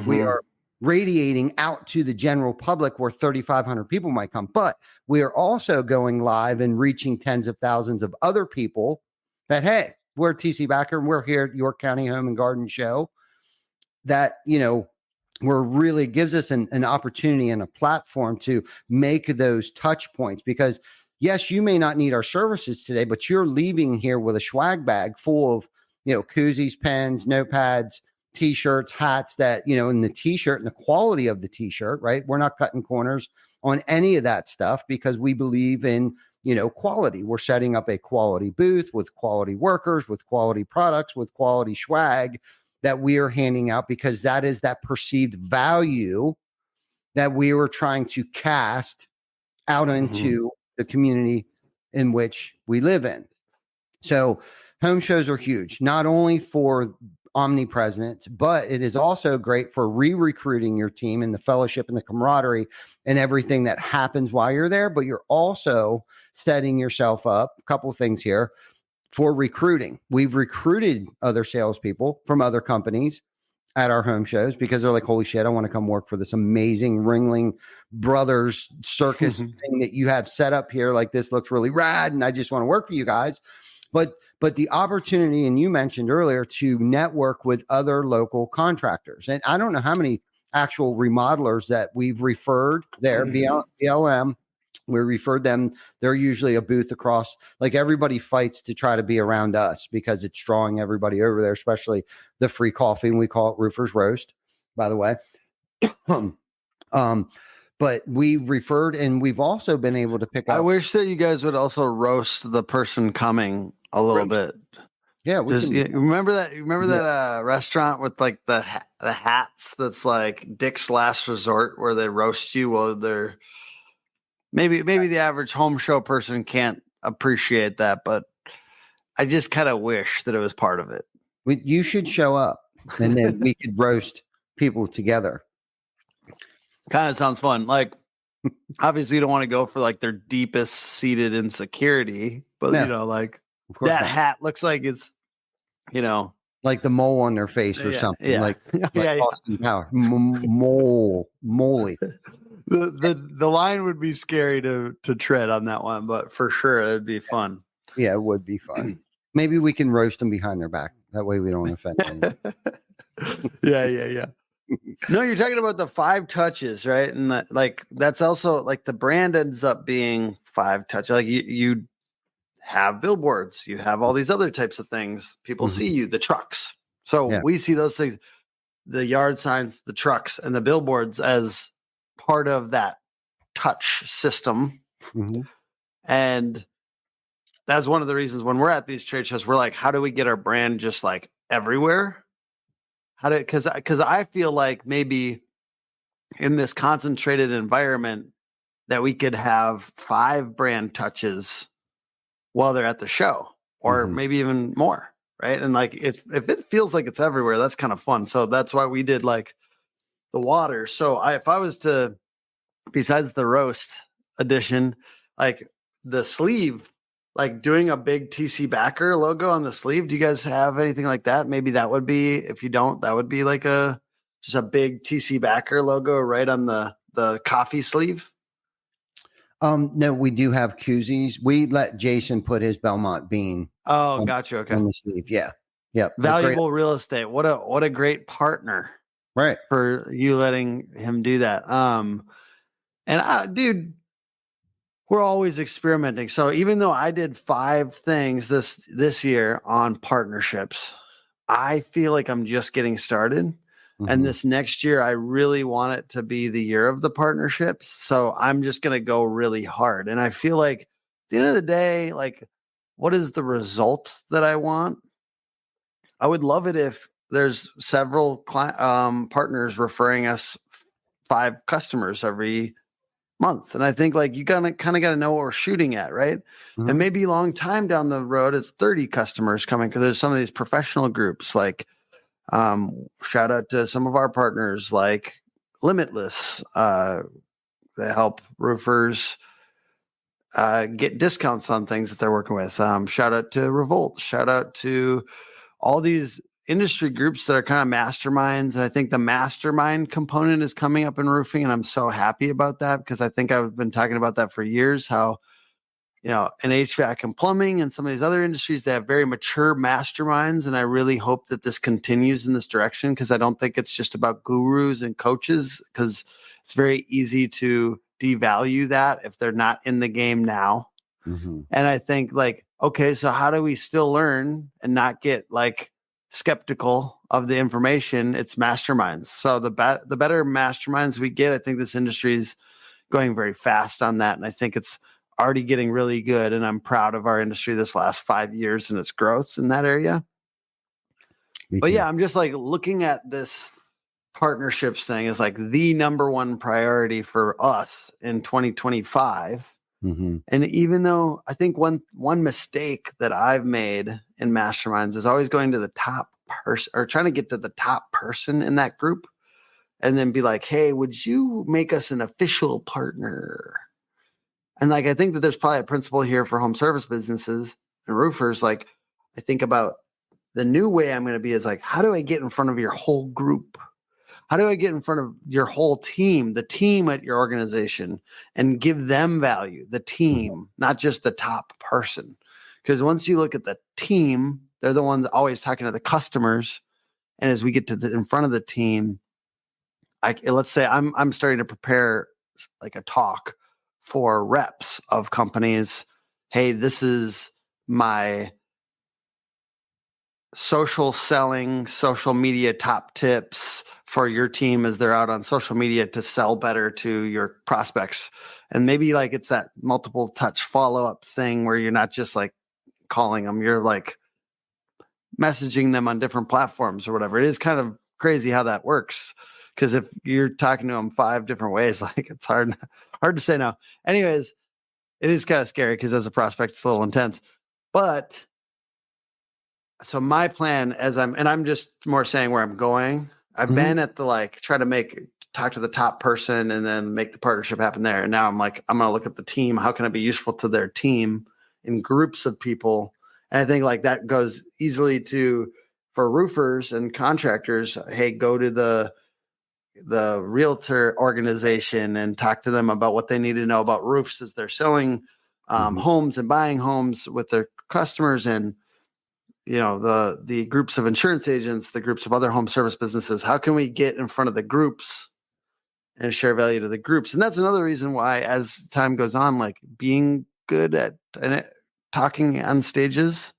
Speaker 1: We are radiating out to the general public, where 3,500 people might come. But we are also going live and reaching tens of thousands of other people that, hey, we're TC Backer, and we're here at York County Home and Garden Show. That, we're really gives us an opportunity and a platform to make those touch points, because yes, you may not need our services today, but you're leaving here with a swag bag full of, koozies, pens, notepads, t-shirts, hats that, in the t-shirt and the quality of the t-shirt, right? We're not cutting corners on any of that stuff, because we believe in quality. We're setting up a quality booth with quality workers, with quality products, with quality swag that we are handing out, because that is that perceived value that we were trying to cast out into the community in which we live in. So home shows are huge, not only for omnipresence, but it is also great for re-recruiting your team and the fellowship and the camaraderie and everything that happens while you're there. But you're also setting yourself up, a couple of things here, for recruiting. We've recruited other salespeople from other companies at our home shows because they're like, holy shit, I want to come work for this amazing Ringling Brothers circus thing that you have set up here. Like, this looks really rad, and I just want to work for you guys. But the opportunity, and you mentioned earlier, to network with other local contractors. And I don't know how many actual remodelers that we've referred there, BLM. We referred them. They're usually a booth across. Like, everybody fights to try to be around us because it's drawing everybody over there, especially the free coffee. And we call it Roofer's Roast, by the way. But we referred, and we've also been able to pick up.
Speaker 3: I wish that you guys would also roast the person coming a little bit.
Speaker 1: Yeah,
Speaker 3: remember that? Remember that restaurant with like the hats? That's like Dick's Last Resort, where they roast you while they're maybe the average home show person can't appreciate that, but I just kind of wish that it was part of it.
Speaker 1: You should show up, and then we could roast people together.
Speaker 3: Kind of sounds fun. Like, obviously, you don't want to go for like their deepest seated insecurity, but like that hat looks like it's,
Speaker 1: like the mole on their face or something.
Speaker 3: Yeah.
Speaker 1: Like Austin Power, moly.
Speaker 3: The line would be scary to tread on that one, but for sure it'd be fun.
Speaker 1: Yeah, it would be fun. Maybe we can roast them behind their back. That way we don't offend anyone.
Speaker 3: Yeah. No, you're talking about the 5 touches, right? And that's also like the brand ends up being 5 touches. Like you have billboards, you have all these other types of things. People see you, the trucks. So we see those things, the yard signs, the trucks, and the billboards as part of that touch system. And that's one of the reasons when we're at these trade shows, we're like, how do we get our brand just like everywhere? Because I feel like maybe in this concentrated environment that we could have 5 brand touches while they're at the show, or maybe even more, right? And like, if it feels like it's everywhere, that's kind of fun. So that's why we did like the water. So if I was to, besides the roast edition, like the sleeve, like doing a big TC Backer logo on the sleeve. Do you guys have anything like that? Maybe that would be, if you don't, that would be like just a big TC Backer logo right on the coffee sleeve.
Speaker 1: No, we do have koozies. We let Jason put his Belmont bean.
Speaker 3: Oh, gotcha. Okay.
Speaker 1: On the sleeve. Yeah.
Speaker 3: Valuable real estate. What a great partner.
Speaker 1: Right.
Speaker 3: For you letting him do that. Dude, we're always experimenting. So even though I did 5 things this year on partnerships, I feel like I'm just getting started. And this next year, I really want it to be the year of the partnerships. So I'm just going to go really hard. And I feel like at the end of the day, like, what is the result that I want? I would love it if there's several partners referring us 5 customers every month. And I think like you kind of got to know what we're shooting at, right? And maybe a long time down the road, it's 30 customers coming, because there's some of these professional groups like shout out to some of our partners like Limitless. They help roofers get discounts on things that they're working with. Shout out to Revolt. Shout out to all these industry groups that are kind of masterminds. And I think the mastermind component is coming up in roofing. And I'm so happy about that, because I think I've been talking about that for years, how, in HVAC and plumbing and some of these other industries, they have very mature masterminds. And I really hope that this continues in this direction, because I don't think it's just about gurus and coaches, because it's very easy to devalue that if they're not in the game now. And I think like, okay, so how do we still learn and not get like skeptical of the information? It's masterminds. So the better masterminds we get, I think this industry is going very fast on that. And I think it's already getting really good. And I'm proud of our industry this last 5 years and its growth in that area. But yeah, I'm just like looking at this partnerships thing is like the number one priority for us in 2025.
Speaker 1: Mm-hmm.
Speaker 3: And even though I think one mistake that I've made in masterminds is always going to the top person or trying to get to the top person in that group and then be like, hey, would you make us an official partner? And like, I think that there's probably a principle here for home service businesses and roofers. Like, I think about the new way I'm going to be is like, how do I get in front of your whole group? How do I get in front of your whole team, the team at your organization, and give them value, the team, not just the top person? Because once you look at the team, they're the ones always talking to the customers. And as we get to in front of the team, let's say I'm starting to prepare like a talk for reps of companies. Hey, this is my social selling, social media top tips for your team as they're out on social media to sell better to your prospects. And maybe like it's that multiple touch follow-up thing where you're not just like calling them, you're like messaging them on different platforms or whatever. It is kind of crazy how that works. Because if you're talking to them 5 different ways, like it's hard to say no. Anyways, it is kind of scary because as a prospect, it's a little intense. But so my plan I'm just more saying where I'm going. I've been at the like try to talk to the top person and then make the partnership happen there. And now I'm like, I'm going to look at the team. How can I be useful to their team in groups of people? And I think like that goes easily for roofers and contractors. Hey, go to the realtor organization and talk to them about what they need to know about roofs as they're selling homes and buying homes with their customers, and the groups of insurance agents, the groups of other home service businesses. How can we get in front of the groups and share value to the groups? And that's another reason why, as time goes on, like being good at talking on stages,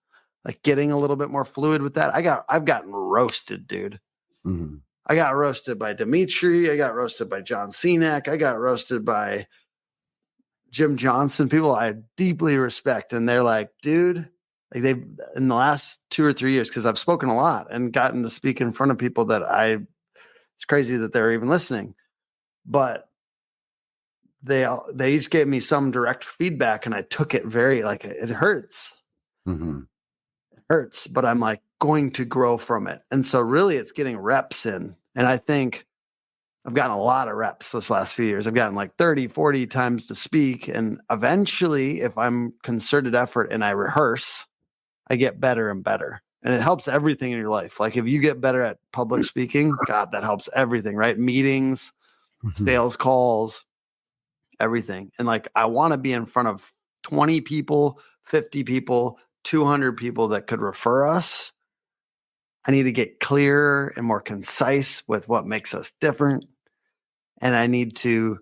Speaker 3: like getting a little bit more fluid with that. I've gotten roasted, dude.
Speaker 1: Mm-hmm.
Speaker 3: I got roasted by Dimitri. I got roasted by John Cenac. I got roasted by Jim Johnson, people I deeply respect. And they're like, dude, like they've in the last 2 or 3 years, because I've spoken a lot and gotten to speak in front of people that it's crazy that they're even listening. But they each gave me some direct feedback, and I took it very like it hurts.
Speaker 1: Mm-hmm.
Speaker 3: It hurts, but I'm like going to grow from it. And so really it's getting reps in. And I think I've gotten a lot of reps this last few years. I've gotten like 30, 40 times to speak. And eventually, if I'm concerted effort and I rehearse, I get better and better. And it helps everything in your life. Like if you get better at public speaking, God, that helps everything, right? Meetings, sales calls, everything. And like, I want to be in front of 20 people, 50 people, 200 people that could refer us. I need to get clearer and more concise with what makes us different. And I need to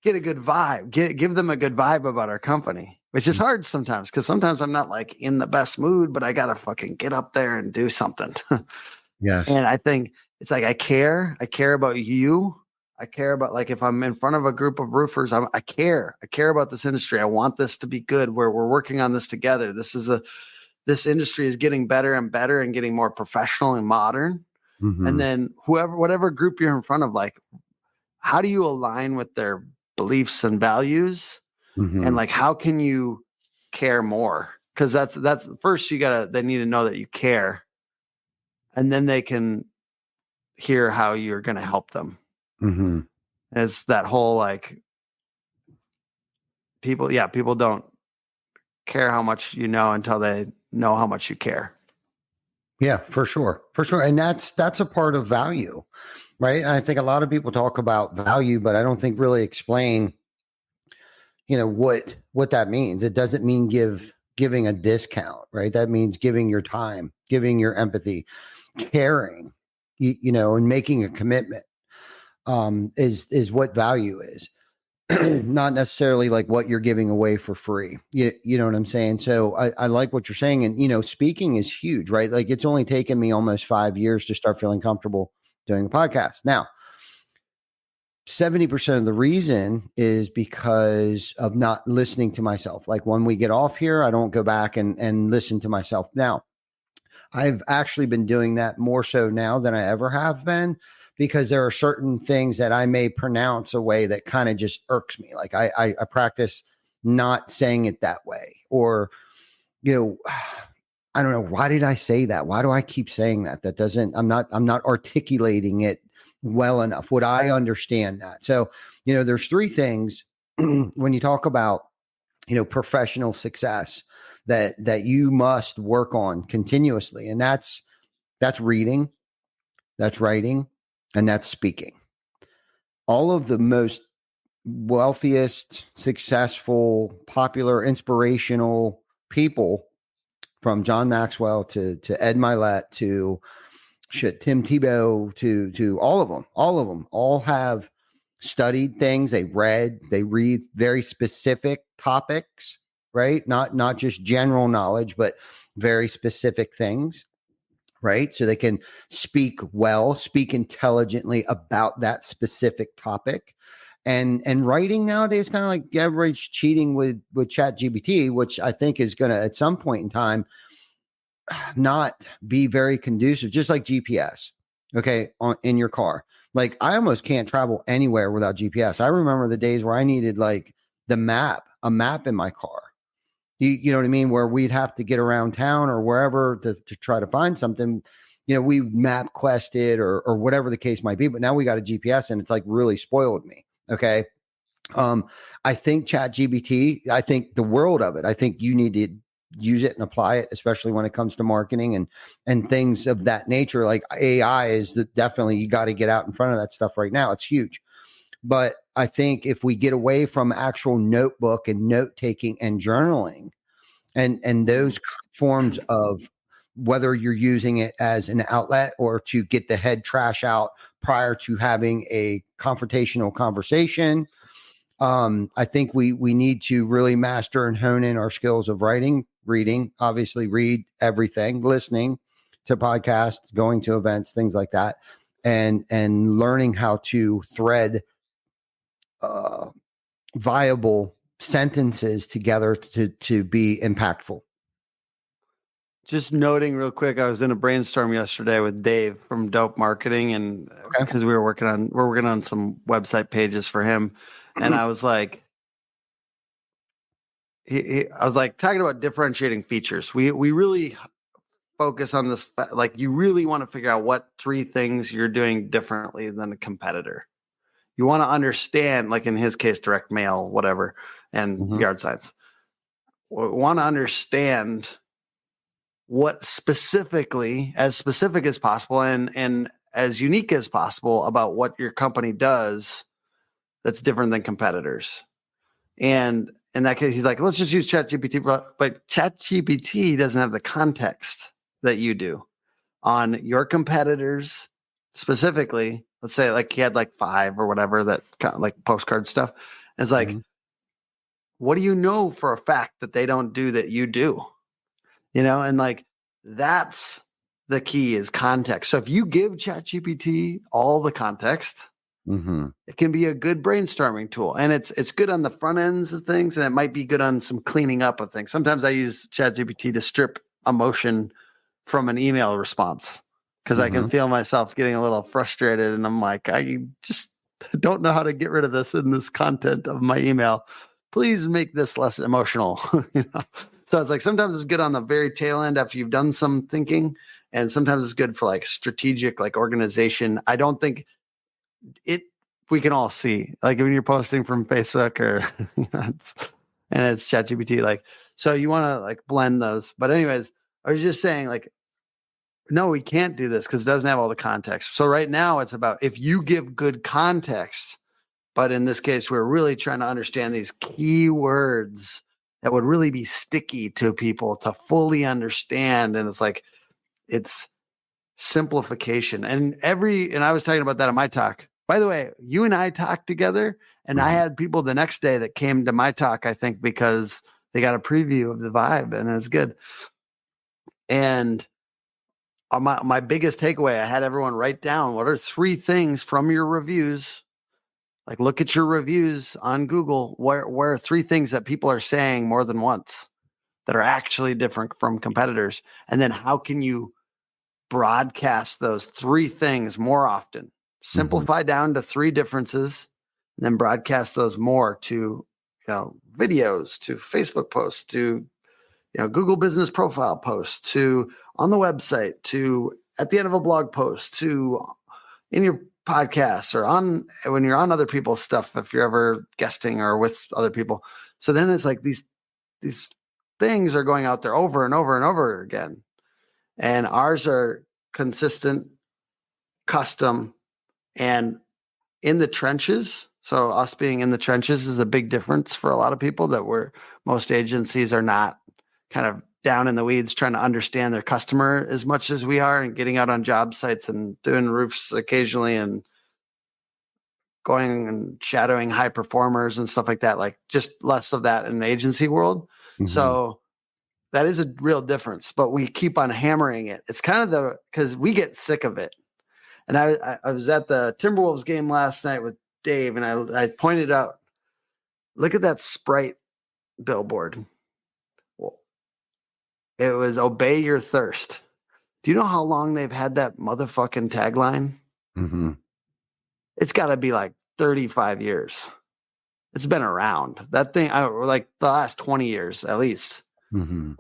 Speaker 3: get a good vibe, give them a good vibe about our company, which is hard sometimes because sometimes I'm not like in the best mood, but I got to fucking get up there and do something.
Speaker 1: Yes.
Speaker 3: And I think it's like, I care about you. I care about like, if I'm in front of a group of roofers, I care about this industry. I want this to be good where we're working on this together. This industry is getting better and better and getting more professional and modern.
Speaker 1: Mm-hmm.
Speaker 3: And then whatever group you're in front of, like, how do you align with their beliefs and values?
Speaker 1: Mm-hmm.
Speaker 3: And like, how can you care more? Because that's first they need to know that you care, and then they can hear how you're going to help them.
Speaker 1: Mm-hmm.
Speaker 3: It's that whole like people don't care how much you know until they know how much you care.
Speaker 1: Yeah, for sure. And that's a part of value, right? And I think a lot of people talk about value, but I don't think really explain, what that means. It doesn't mean giving a discount, right? That means giving your time, giving your empathy, caring, and making a commitment is what value is. Not necessarily like what you're giving away for free. You know what I'm saying? So I like what you're saying. And, speaking is huge, right? Like it's only taken me almost 5 years to start feeling comfortable doing a podcast. Now, 70% of the reason is because of not listening to myself. Like when we get off here, I don't go back and listen to myself. Now, I've actually been doing that more so now than I ever have been, because there are certain things that I may pronounce a way that kind of just irks me. Like I practice not saying it that way, or, you know, I don't know. Why did I say that? Why do I keep saying that? That doesn't, I'm not articulating it well enough. Would I understand that? So, there's three things when you talk about, professional success that you must work on continuously. And that's reading, that's writing, and that's speaking. All of the most wealthiest, successful, popular, inspirational people, from John Maxwell to Ed Milet to Tim Tebow to all of them, all have studied things. They read very specific topics, right? Not just general knowledge, but very specific things, right? So they can speak intelligently about that specific topic. And writing nowadays, kind of like everybody's cheating with Chat GPT, which I think is going to, at some point in time, not be very conducive, just like GPS, okay, in your car. Like I almost can't travel anywhere without GPS. I remember the days where I needed like a map in my car. You know what I mean? Where we'd have to get around town or wherever to try to find something. We map quested or whatever the case might be. But now we got a GPS and it's like really spoiled me. Okay. I think Chat GPT, I think the world of it. I think you need to use it and apply it, especially when it comes to marketing and things of that nature. Like AI is definitely, you got to get out in front of that stuff right now. It's huge. But I think if we get away from actual notebook and note taking and journaling and those forms of, whether you're using it as an outlet or to get the head trash out prior to having a confrontational conversation, I think we need to really master and hone in our skills of writing, reading, obviously read everything, listening to podcasts, going to events, things like that, and learning how to thread viable sentences together to be impactful.
Speaker 3: Just noting real quick, I was in a brainstorm yesterday with Dave from Dope Marketing, and because we're working on some website pages for him, and I was like, I was like talking about differentiating features. We really focus on this, like you really want to figure out what three things you're doing differently than a competitor. You want to understand, like in his case, direct mail, whatever, and yard signs. We want to understand what specifically, as specific as possible and as unique as possible about what your company does that's different than competitors. And in that case, he's like, let's just use ChatGPT, but ChatGPT doesn't have the context that you do on your competitors specifically. Let's say like he had like 5 or whatever, that like postcard stuff. It's like, what do you know for a fact that they don't do that you do? And like, that's the key, is context. So if you give ChatGPT all the context, it can be a good brainstorming tool. And it's good on the front ends of things, and it might be good on some cleaning up of things. Sometimes I use ChatGPT to strip emotion from an email response, because I can feel myself getting a little frustrated, and I'm like, I just don't know how to get rid of this in this content of my email. Please make this less emotional. So it's like, sometimes it's good on the very tail end after you've done some thinking, and sometimes it's good for like strategic, like organization. I don't think we can all see, like when you're posting from Facebook or and it's ChatGPT, like, so you want to like blend those. But anyways, I was just saying, like, no, we can't do this because it doesn't have all the context. So right now it's about, if you give good context, but in this case, we're really trying to understand these key words that would really be sticky to people to fully understand. And it's like, it's simplification. And I was talking about that in my talk. By the way, you and I talked together, and I had people the next day that came to my talk, I think, because they got a preview of the vibe, and it was good. And my biggest takeaway, I had everyone write down, what are 3 things from your reviews Like, look at your reviews on Google. Where are 3 things that people are saying more than once that are actually different from competitors? And then how can you broadcast those 3 things more often? Simplify down to 3 differences, and then broadcast those more to, videos, to Facebook posts, to, Google business profile posts, to on the website, to at the end of a blog post, to in your podcasts, or on when you're on other people's stuff, if you're ever guesting or with other people. So then it's like these things are going out there over and over and over again. And ours are consistent, custom, and in the trenches. So us being in the trenches is a big difference for a lot of people, that most agencies are not kind of down in the weeds trying to understand their customer as much as we are, and getting out on job sites and doing roofs occasionally and going and shadowing high performers and stuff like that. Like, just less of that in the agency world. So that is a real difference, but we keep on hammering it. It's kind of because we get sick of it. And I was at the Timberwolves game last night with Dave, and I pointed out, look at that Sprite billboard. It was "Obey Your Thirst." Do you know how long they've had that motherfucking tagline? It's got to be like 35 years. It's been around. That thing, like the last 20 years at least.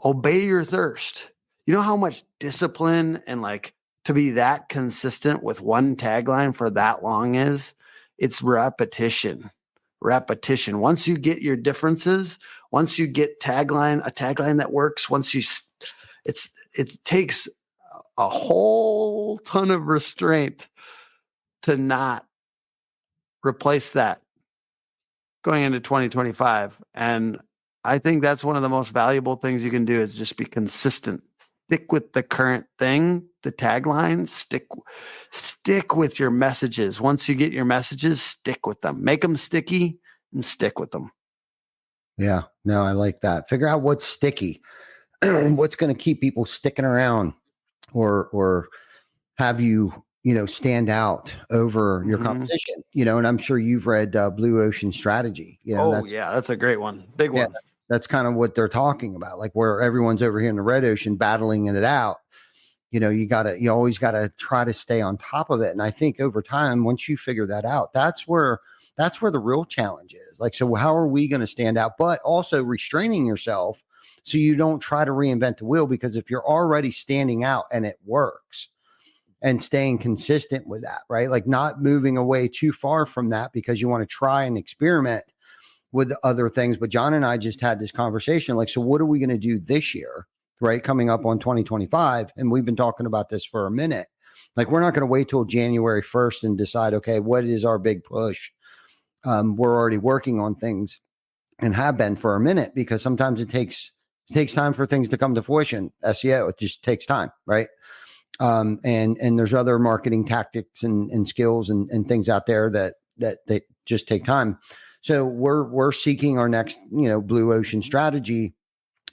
Speaker 3: Obey your thirst. You know how much discipline and like to be that consistent with one tagline for that long is? It's repetition. Once you get your differences, once you get a tagline that works, it takes a whole ton of restraint to not replace that going into 2025. And I think that's one of the most valuable things you can do, is just be consistent. Stick with the current thing, the tagline, stick with your messages. Once you get your messages, stick with them. Make them sticky and stick with them.
Speaker 1: Yeah, no, I like that. Figure out what's sticky, what's going to keep people sticking around, or have you, stand out over your competition, and I'm sure you've read Blue Ocean Strategy.
Speaker 3: That's a great one. Big one.
Speaker 1: That's kind of what they're talking about. Like, where everyone's over here in the red ocean battling it out, you always gotta try to stay on top of it. And I think over time, once you figure that out, that's where the real challenge is. Like, so how are we going to stand out, but also restraining yourself so you don't try to reinvent the wheel? Because if you're already standing out and it works, and staying consistent with that, right? Like, not moving away too far from that because you want to try and experiment with other things. But John and I just had this conversation, like, so what are we going to do this year, right? Coming up on 2025. And we've been talking about this for a minute. Like, we're not going to wait till January 1st and decide, okay, what is our big push? We're already working on things, and have been for a minute, because sometimes it takes time for things to come to fruition. SEO, it just takes time, right? And there's other marketing tactics and skills and things out there that just take time. So we're seeking our next, Blue Ocean strategy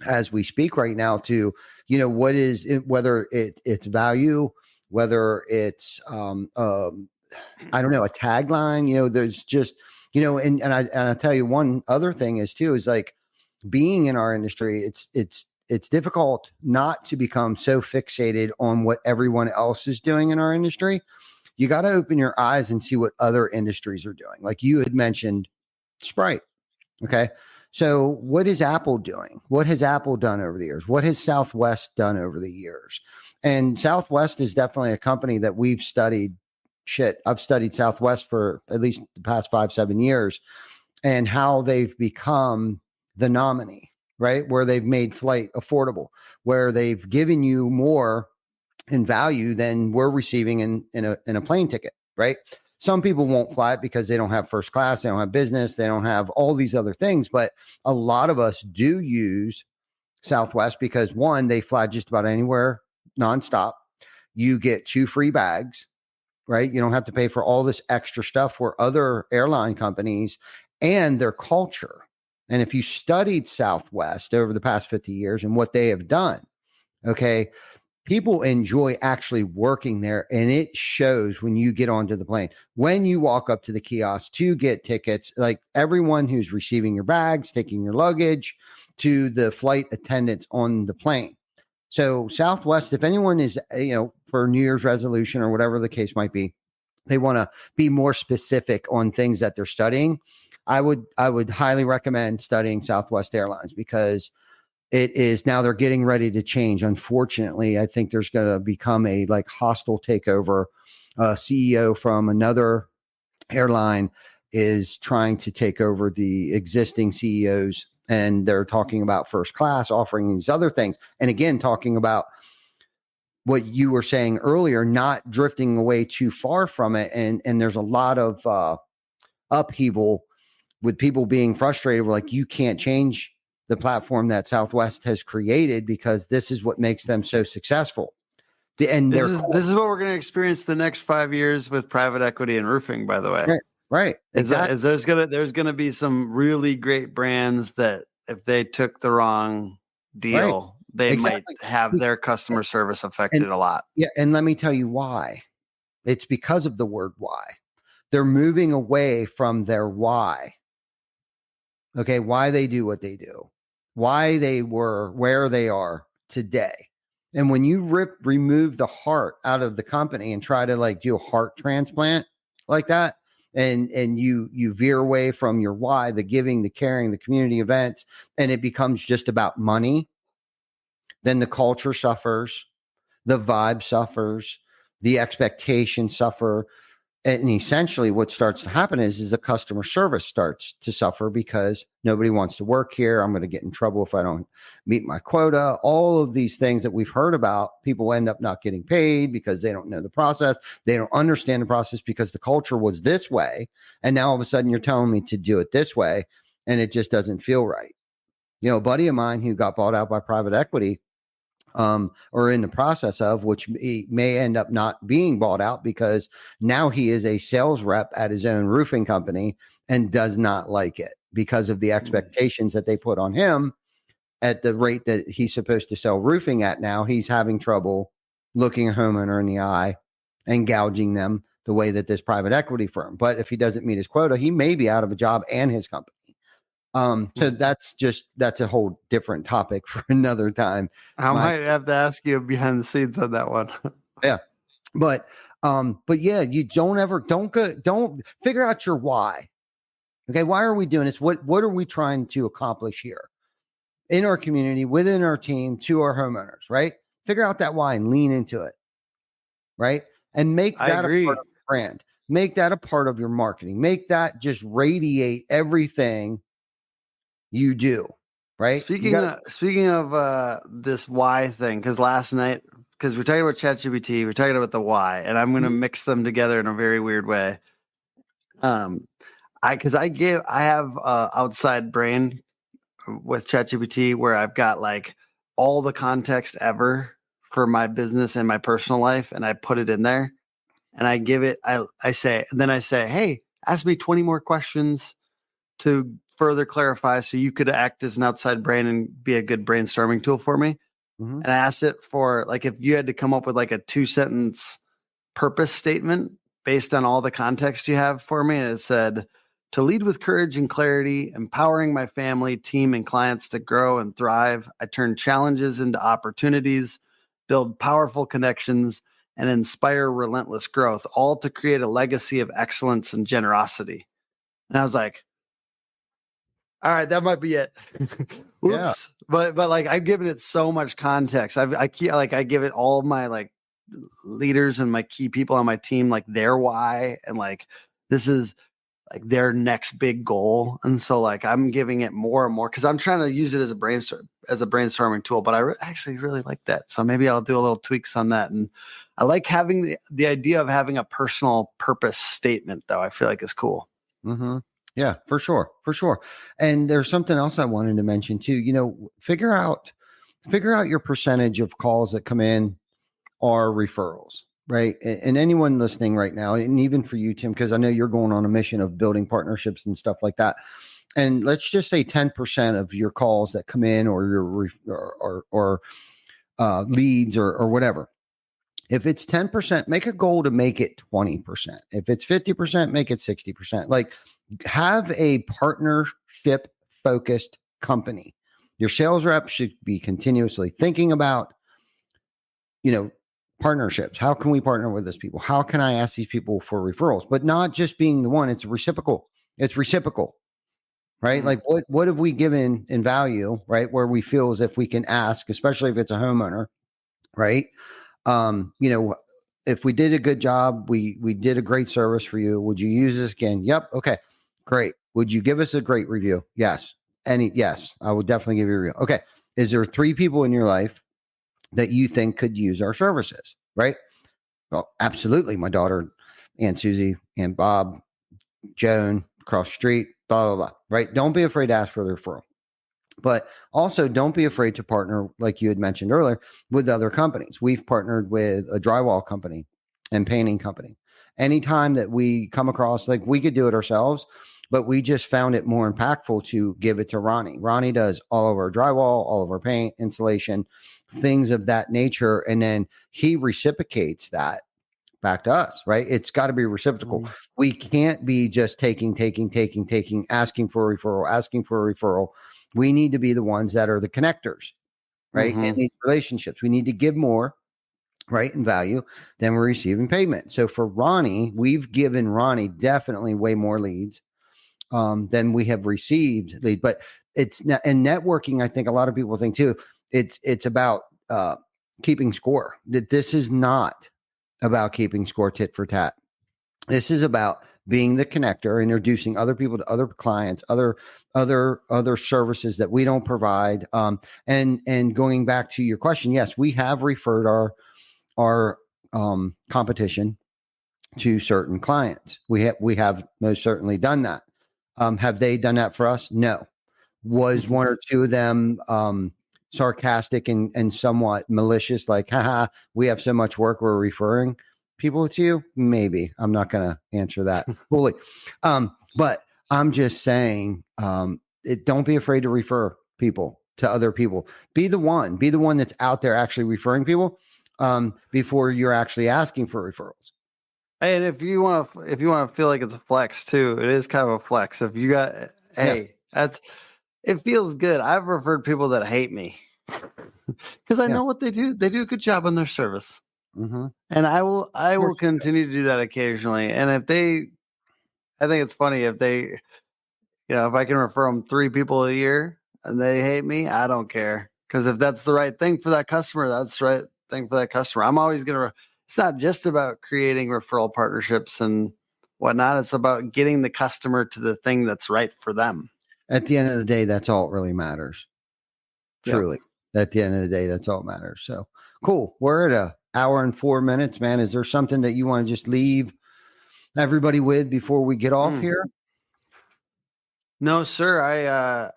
Speaker 1: as we speak right now to, what is it, whether it's value, whether it's, I don't know, a tagline, there's just, and I tell you one other thing is like, being in our industry, it's difficult not to become so fixated on what everyone else is doing in our industry. You got to open your eyes and see what other industries are doing. Like you had mentioned Sprite. Okay. So what is Apple doing? What has Apple done over the years? What has Southwest done over the years? And Southwest is definitely a company that we've studied. I've studied Southwest for at least the past 5-7 years, and how they've become the nominee, right? Where they've made flight affordable, where they've given you more in value than we're receiving in a plane ticket, right? Some people won't fly it because they don't have first class, they don't have business, they don't have all these other things. But a lot of us do use Southwest because, one, they fly just about anywhere nonstop. You get 2 free bags, right? You don't have to pay for all this extra stuff where other airline companies, and their culture. And if you studied Southwest over the past 50 years and what they have done, okay, people enjoy actually working there, and it shows when you get onto the plane. When you walk up to the kiosk to get tickets, like everyone who's receiving your bags, taking your luggage, to the flight attendants on the plane. So Southwest, if anyone is, for New Year's resolution or whatever the case might be, they want to be more specific on things that they're studying, I would highly recommend studying Southwest Airlines, because it is now they're getting ready to change. Unfortunately, I think there's going to become a hostile takeover. CEO from another airline is trying to take over the existing CEOs, and they're talking about first class, offering these other things. And again, talking about what you were saying earlier, not drifting away too far from it. And there's a lot of upheaval with people being frustrated. Like, you can't change the platform that Southwest has created, because this is what makes them so successful. And
Speaker 3: this is what we're going to experience the next 5 years with private equity and roofing, by the way.
Speaker 1: Right. Exactly.
Speaker 3: There's gonna be some really great brands that if they took the wrong deal, they might have their customer service affected a lot.
Speaker 1: Yeah. And let me tell you why. It's because of the word why. They're moving away from their why. Okay. Why they do what they do, why they were where they are today. And when you remove the heart out of the company and try to do a heart transplant like that, and you veer away from your why, the giving, the caring, the community events, and it becomes just about money, then the culture suffers, the vibe suffers, the expectations suffer. And essentially what starts to happen is the customer service starts to suffer, because nobody wants to work here. I'm going to get in trouble if I don't meet my quota. All of these things that we've heard about, people end up not getting paid because they don't know the process. They don't understand the process because the culture was this way. And now all of a sudden you're telling me to do it this way, and it just doesn't feel right. A buddy of mine who got bought out by private equity, or in the process of, which may end up not being bought out, because now he is a sales rep at his own roofing company and does not like it because of the expectations that they put on him at the rate that he's supposed to sell roofing at. Now he's having trouble looking a homeowner in the eye and gouging them the way that this private equity firm. But if he doesn't meet his quota, he may be out of a job and his company. So that's a whole different topic for another time.
Speaker 3: I might have to ask you behind the scenes on that one.
Speaker 1: Yeah. But yeah, you don't figure out your why. Okay. Why are we doing this? What are we trying to accomplish here in our community, within our team, to our homeowners, right? Figure out that why and lean into it. Right. And make that a part of your brand. Make that a part of your marketing. Make that just radiate everything you do, right?
Speaker 3: Speaking of this why thing, because last night, because we're talking about ChatGPT, we're talking about the why, and I'm going to mix them together in a very weird way. I have outside brain with ChatGPT, where I've got all the context ever for my business and my personal life, and I put it in there, and I give it. I say, hey, ask me 20 more questions to further clarify, so you could act as an outside brain and be a good brainstorming tool for me. And I asked it for if you had to come up with a 2-sentence purpose statement based on all the context you have for me. And it said, to lead with courage and clarity, empowering my family, team, and clients to grow and thrive. I turn challenges into opportunities, build powerful connections, and inspire relentless growth, all to create a legacy of excellence and generosity. And I was like, all right, that might be it. Oops. Yeah. But I've given it so much context. I give it all of my leaders and my key people on my team, their why, and this is their next big goal. And so I'm giving it more and more, because I'm trying to use it as a brainstorming tool. But I actually really like that. So maybe I'll do a little tweaks on that. And I like having the idea of having a personal purpose statement, though. I feel like is cool.
Speaker 1: Mm-hmm. Yeah, for sure. And there's something else I wanted to mention too. Figure out your percentage of calls that come in are referrals, right? And anyone listening right now, and even for you, Tim, because I know you're going on a mission of building partnerships and stuff like that. And let's just say 10% of your calls that come in, or your leads or whatever. If it's 10%, make a goal to make it 20%. If it's 50%, make it 60%. Like, have a partnership focused company. Your sales rep should be continuously thinking about, partnerships. How can we partner with these people? How can I ask these people for referrals? But not just being the one, it's reciprocal. It's reciprocal, right? Like, what have we given in value, right? Where we feel as if we can ask, especially if it's a homeowner, right? If we did a good job, we did a great service for you. Would you use this again? Yep. Okay, great. Would you give us a great review? Yes. Yes, I would definitely give you a review. Okay. Is there 3 people in your life that you think could use our services? Right. Well, absolutely. My daughter, Aunt Susie, Aunt Bob, Joan, across the street, blah, blah, blah. Right. Don't be afraid to ask for the referral. But also don't be afraid to partner, like you had mentioned earlier, with other companies. We've partnered with a drywall company and painting company. Anytime that we come across, like, we could do it ourselves, but we just found it more impactful to give it to Ronnie. Ronnie does all of our drywall, all of our paint, insulation, things of that nature. And then he reciprocates that back to us, right? It's got to be reciprocal. We can't be just taking, asking for a referral. We need to be the ones that are the connectors, right? In these relationships, we need to give more, right, in value than we're receiving payment. So for Ronnie, we've given Ronnie definitely way more leads than we have received lead. But it's not, and networking, I think a lot of people think too, it's about keeping score. That this is not about keeping score tit for tat. This is about being the connector, introducing other people to other clients, other services that we don't provide. And going back to your question, yes, we have referred our competition to certain clients. We have most certainly done that. Have they done that for us? No. Was one or two of them sarcastic and somewhat malicious, like, haha, we have so much work, we're referring people to you? Maybe. I'm not going to answer that fully. But I'm just saying, don't be afraid to refer people to other people. Be the one that's out there actually referring people before you're actually asking for referrals.
Speaker 3: And if you want to feel like it's a flex too, it is kind of a flex. If you got, it feels good. I've referred people that hate me because I know what they do. They do a good job on their service. And I will continue to do that occasionally. And I think it's funny if they, if I can refer them 3 people a year and they hate me, I don't care. Because if that's the right thing for that customer, that's the right thing for that customer. I'm always going to, it's not just about creating referral partnerships and whatnot. It's about getting the customer to the thing that's right for them.
Speaker 1: At the end of the day, that's all that really matters. Truly. At the end of the day, that's all that matters. So cool. We're at 1 hour and 4 minutes, man. Is there something that you want to just leave everybody with before we get off here?
Speaker 3: No, sir.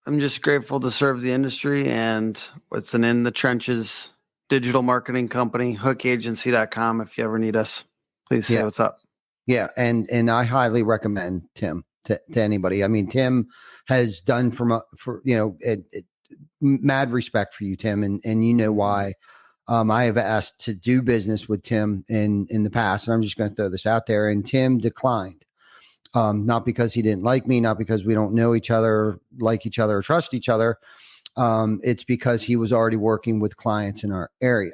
Speaker 3: I'm just grateful to serve the industry, and it's an in the trenches digital marketing company, hookagency.com. If you ever need us, please say what's up.
Speaker 1: Yeah. And I highly recommend Tim to anybody. I mean, Tim has done mad respect for you, Tim. And you know why. I have asked to do business with Tim in the past, and I'm just going to throw this out there. And Tim declined, not because he didn't like me, not because we don't know each other, like each other, or trust each other. It's because he was already working with clients in our area.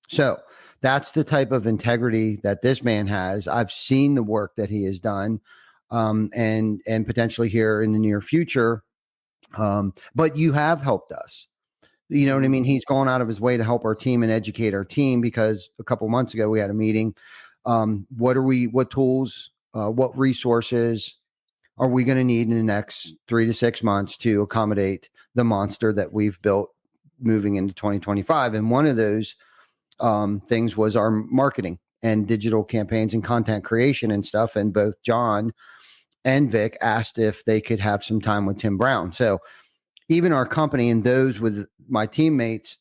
Speaker 1: So that's the type of integrity that this man has. I've seen the work that he has done, and potentially here in the near future. But you have helped us. You know what I mean? He's gone out of his way to help our team and educate our team, because a couple months ago we had a meeting. What tools, what resources are we going to need in the next 3 to 6 months to accommodate the monster that we've built moving into 2025? And one of those things was our marketing and digital campaigns and content creation and stuff. And both John and Vic asked if they could have some time with Tim Brown. So even our company and those with my teammates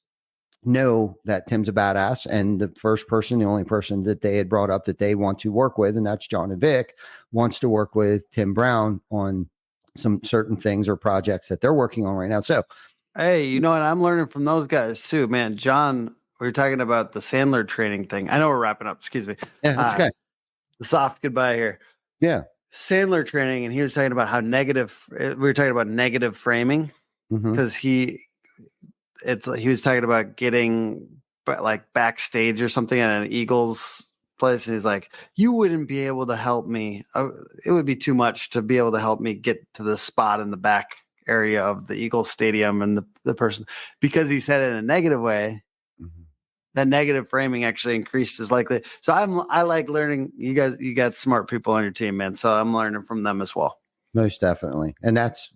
Speaker 1: know that Tim's a badass, and the only person that they had brought up that they want to work with, and that's John and Vic, wants to work with Tim Brown on some certain things or projects that they're working on right now. So
Speaker 3: Hey, you know what? I'm learning from those guys too, man. John, we were talking about the Sandler training thing. I know we're wrapping up. Excuse me.
Speaker 1: Yeah, that's okay.
Speaker 3: The soft goodbye here.
Speaker 1: Yeah.
Speaker 3: Sandler training, and he was talking about how we were talking about negative framing because he was talking about getting like backstage or something at an Eagles place, and he's like, you wouldn't be able to help me. It would be too much to be able to help me get to the spot in the back area of the Eagles stadium, and the person, because he said it in a negative way, that negative framing actually increased his likelihood. So I like learning. You got smart people on your team, man. So I'm learning from them as well.
Speaker 1: Most definitely. And that's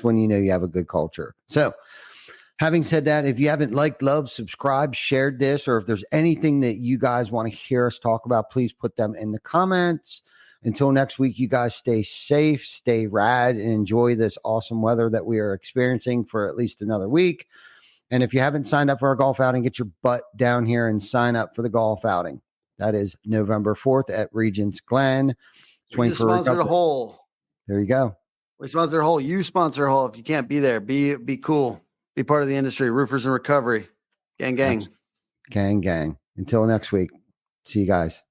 Speaker 1: when you know you have a good culture. So having said that, if you haven't liked, loved, subscribed, shared this, or if there's anything that you guys want to hear us talk about, please put them in the comments. Until next week, you guys stay safe, stay rad, and enjoy this awesome weather that we are experiencing for at least another week. And if you haven't signed up for our golf outing, get your butt down here and sign up for the golf outing. That is November 4th at Regents Glen.
Speaker 3: We sponsored a hole.
Speaker 1: There you go.
Speaker 3: We sponsor a hole. You sponsor a hole. If you can't be there, be cool. Be part of the industry. Roofers in recovery. Gang, gang.
Speaker 1: Gang, gang. Until next week. See you guys.